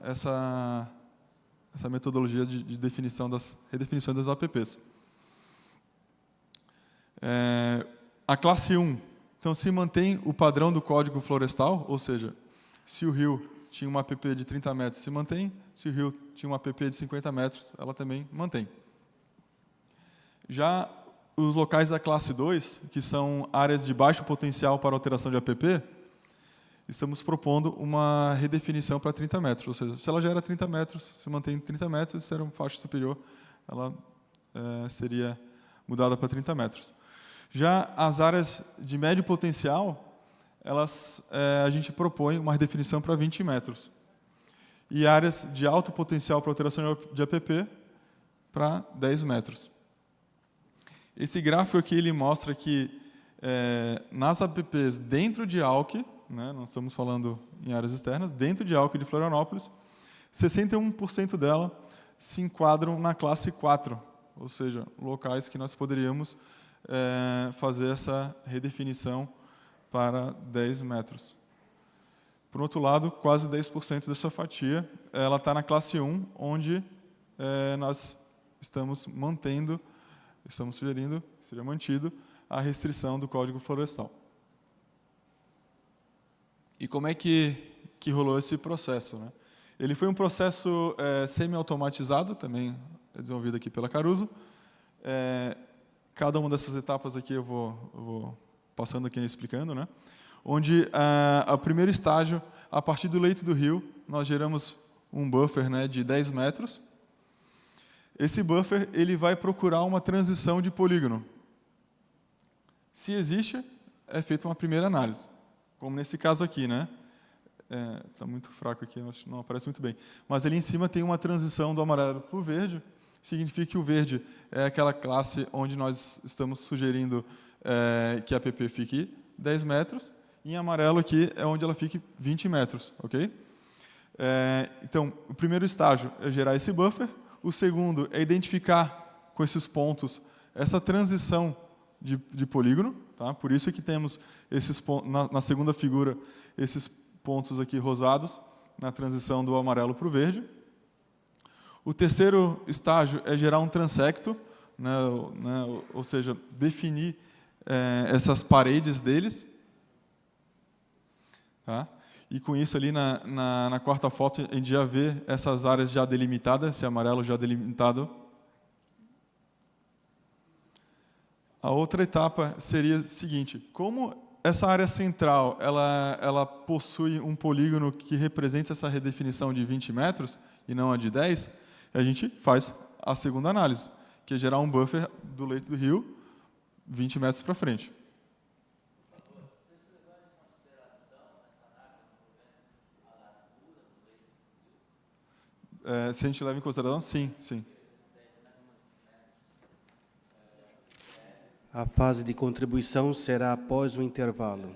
essa metodologia de redefinição das APPs. A classe 1, então, se mantém o padrão do Código Florestal, ou seja, se o rio tinha uma APP de 30 metros, se mantém. Se o rio tinha uma APP de 50 metros, ela também mantém. Já os locais da classe 2, que são áreas de baixo potencial para alteração de APP, estamos propondo uma redefinição para 30 metros. Ou seja, se ela já era 30 metros, se mantém 30 metros, se era uma faixa superior, ela seria mudada para 30 metros. Já as áreas de médio potencial, a gente propõe uma redefinição para 20 metros. E áreas de alto potencial para alteração de APP para 10 metros. Esse gráfico aqui ele mostra que nas APPs dentro de AUC, né, nós estamos falando em áreas externas, dentro de AUC de Florianópolis, 61% dela se enquadram na classe 4, ou seja, locais que nós poderíamos fazer essa redefinição para 10 metros. Por outro lado, quase 10% dessa fatia ela está na classe 1, onde nós estamos sugerindo que seja mantido a restrição do Código Florestal. E como é que que rolou esse processo, né? Ele foi um processo semi-automatizado, também desenvolvido aqui pela Caruso. Cada uma dessas etapas aqui eu vou passando aqui explicando, né? Onde o primeiro estágio, a partir do leito do rio, nós geramos um buffer, né, de 10 metros. Esse buffer ele vai procurar uma transição de polígono. Se existe, é feita uma primeira análise, como nesse caso aqui, né? Está muito fraco aqui, não aparece muito bem. Mas ali em cima tem uma transição do amarelo para o verde, significa que o verde é aquela classe onde nós estamos sugerindo que a app fique 10 metros, e em amarelo aqui é onde ela fique 20 metros, ok? Então, o primeiro estágio é gerar esse buffer, o segundo é identificar com esses pontos essa transição de polígono, tá? Por isso que temos esses na segunda figura esses pontos aqui rosados na transição do amarelo para o verde. O terceiro estágio é gerar um transecto, né, ou seja, definir essas paredes deles. Tá? E com isso ali na quarta foto a gente já vê essas áreas já delimitadas, esse amarelo já delimitado. A outra etapa seria a seguinte: como essa área central ela possui um polígono que representa essa redefinição de 20 metros e não a de 10, a gente faz a segunda análise, que é gerar um buffer do leito do rio 20 metros para frente. Se a gente leva em consideração, sim, sim. A fase de contribuição será após o intervalo.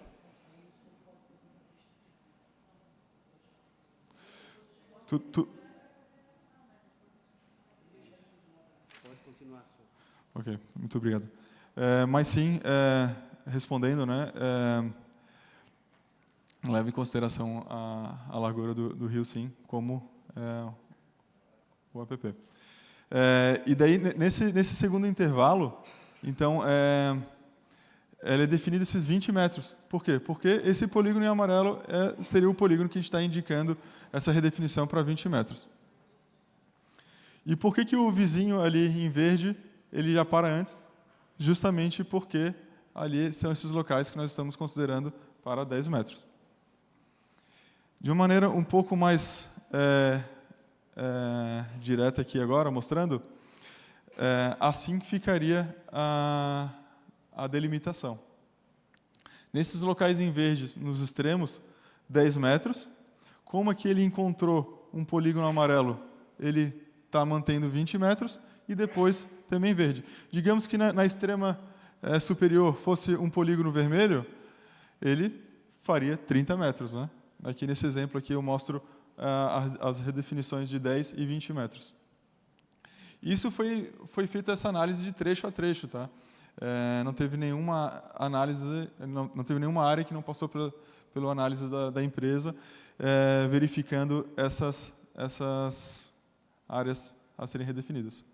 Pode continuar. Ok, muito obrigado. Mas sim, respondendo, né, leva em consideração a largura do rio, sim, como o app. E daí, nesse segundo intervalo, então, ele é definido esses 20 metros. Por quê? Porque esse polígono em amarelo seria o polígono que a gente está indicando essa redefinição para 20 metros. E por que o vizinho ali em verde ele já para antes? Justamente porque ali são esses locais que nós estamos considerando para 10 metros. De uma maneira um pouco mais direta aqui agora, mostrando, assim ficaria a delimitação. Nesses locais em verde, nos extremos, 10 metros. Como aqui ele encontrou um polígono amarelo, ele está mantendo 20 metros, e depois também verde. Digamos que na extrema superior fosse um polígono vermelho, ele faria 30 metros. Né? Aqui nesse exemplo aqui eu mostro as redefinições de 10 e 20 metros. Isso foi feita essa análise de trecho a trecho, tá? Não teve nenhuma análise, não teve nenhuma área que não passou pela análise da empresa, verificando essas áreas a serem redefinidas.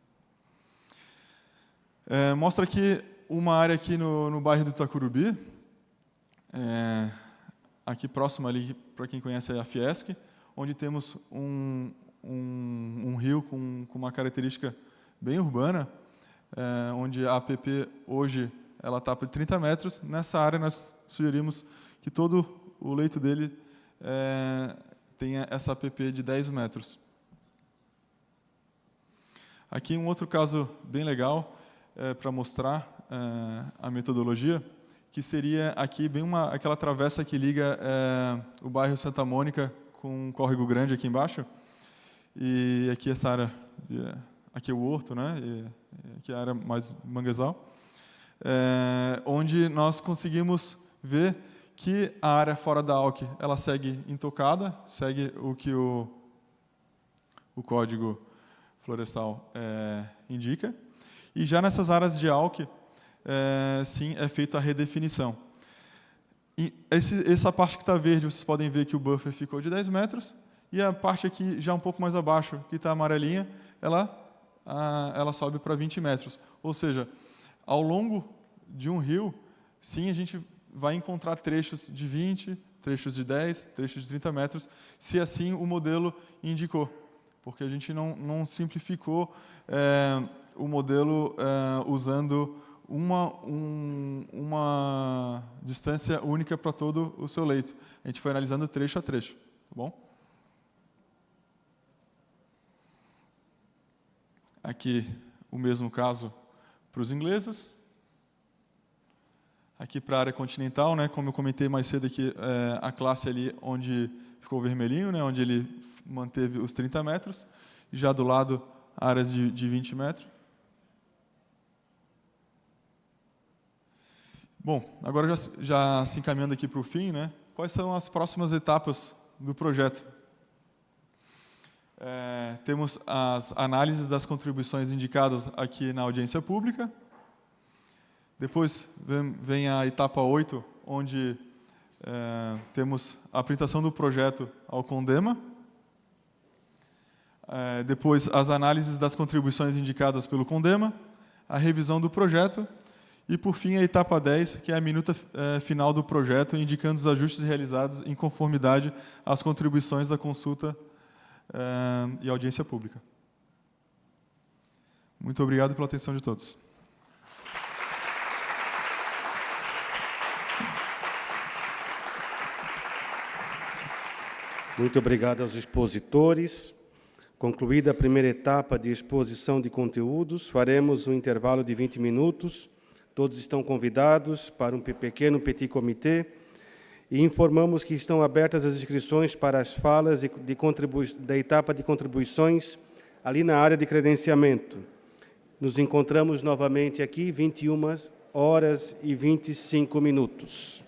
Mostra aqui uma área aqui no bairro do Itacurubi, aqui próximo ali, para quem conhece a Fiesc, onde temos um rio com uma característica bem urbana, onde a app hoje ela está por 30 metros. Nessa área nós sugerimos que todo o leito dele tenha essa app de 10 metros. Aqui um outro caso bem legal para mostrar a metodologia, que seria aqui bem aquela travessa que liga o bairro Santa Mônica com um córrego grande aqui embaixo, e aqui essa área, aqui é o horto, né? E aqui é a área mais manguezal, onde nós conseguimos ver que a área fora da AUC ela segue intocada, segue o que o código florestal indica, e já nessas áreas de AUC, sim, é feita a redefinição. E essa parte que está verde, vocês podem ver que o buffer ficou de 10 metros, e a parte aqui, já um pouco mais abaixo, que está amarelinha, ela sobe para 20 metros. Ou seja, ao longo de um rio, sim, a gente vai encontrar trechos de 20, trechos de 10, trechos de 30 metros, se assim o modelo indicou, porque a gente não simplificou o modelo usando uma distância única para todo o seu leito. A gente foi analisando trecho a trecho, tá bom? Aqui o mesmo caso para os ingleses. Aqui para a área continental, né, como eu comentei mais cedo aqui, a classe ali onde ficou vermelhinho, né, onde ele manteve os 30 metros, e já do lado áreas de 20 metros. Bom, agora já se encaminhando aqui para o fim, né, quais são as próximas etapas do projeto? Temos as análises das contribuições indicadas aqui na audiência pública. Depois vem a etapa 8, onde temos a apresentação do projeto ao CONDEMA. Depois, as análises das contribuições indicadas pelo CONDEMA, a revisão do projeto e, por fim, a etapa 10, que é a minuta final do projeto, indicando os ajustes realizados em conformidade às contribuições da consulta e audiência pública. Muito obrigado pela atenção de todos. Muito obrigado aos expositores. Concluída a primeira etapa de exposição de conteúdos, faremos um intervalo de 20 minutos. Todos estão convidados para um pequeno petit comité e informamos que estão abertas as inscrições para as falas da etapa de contribuições ali na área de credenciamento. Nos encontramos novamente aqui, 21h25.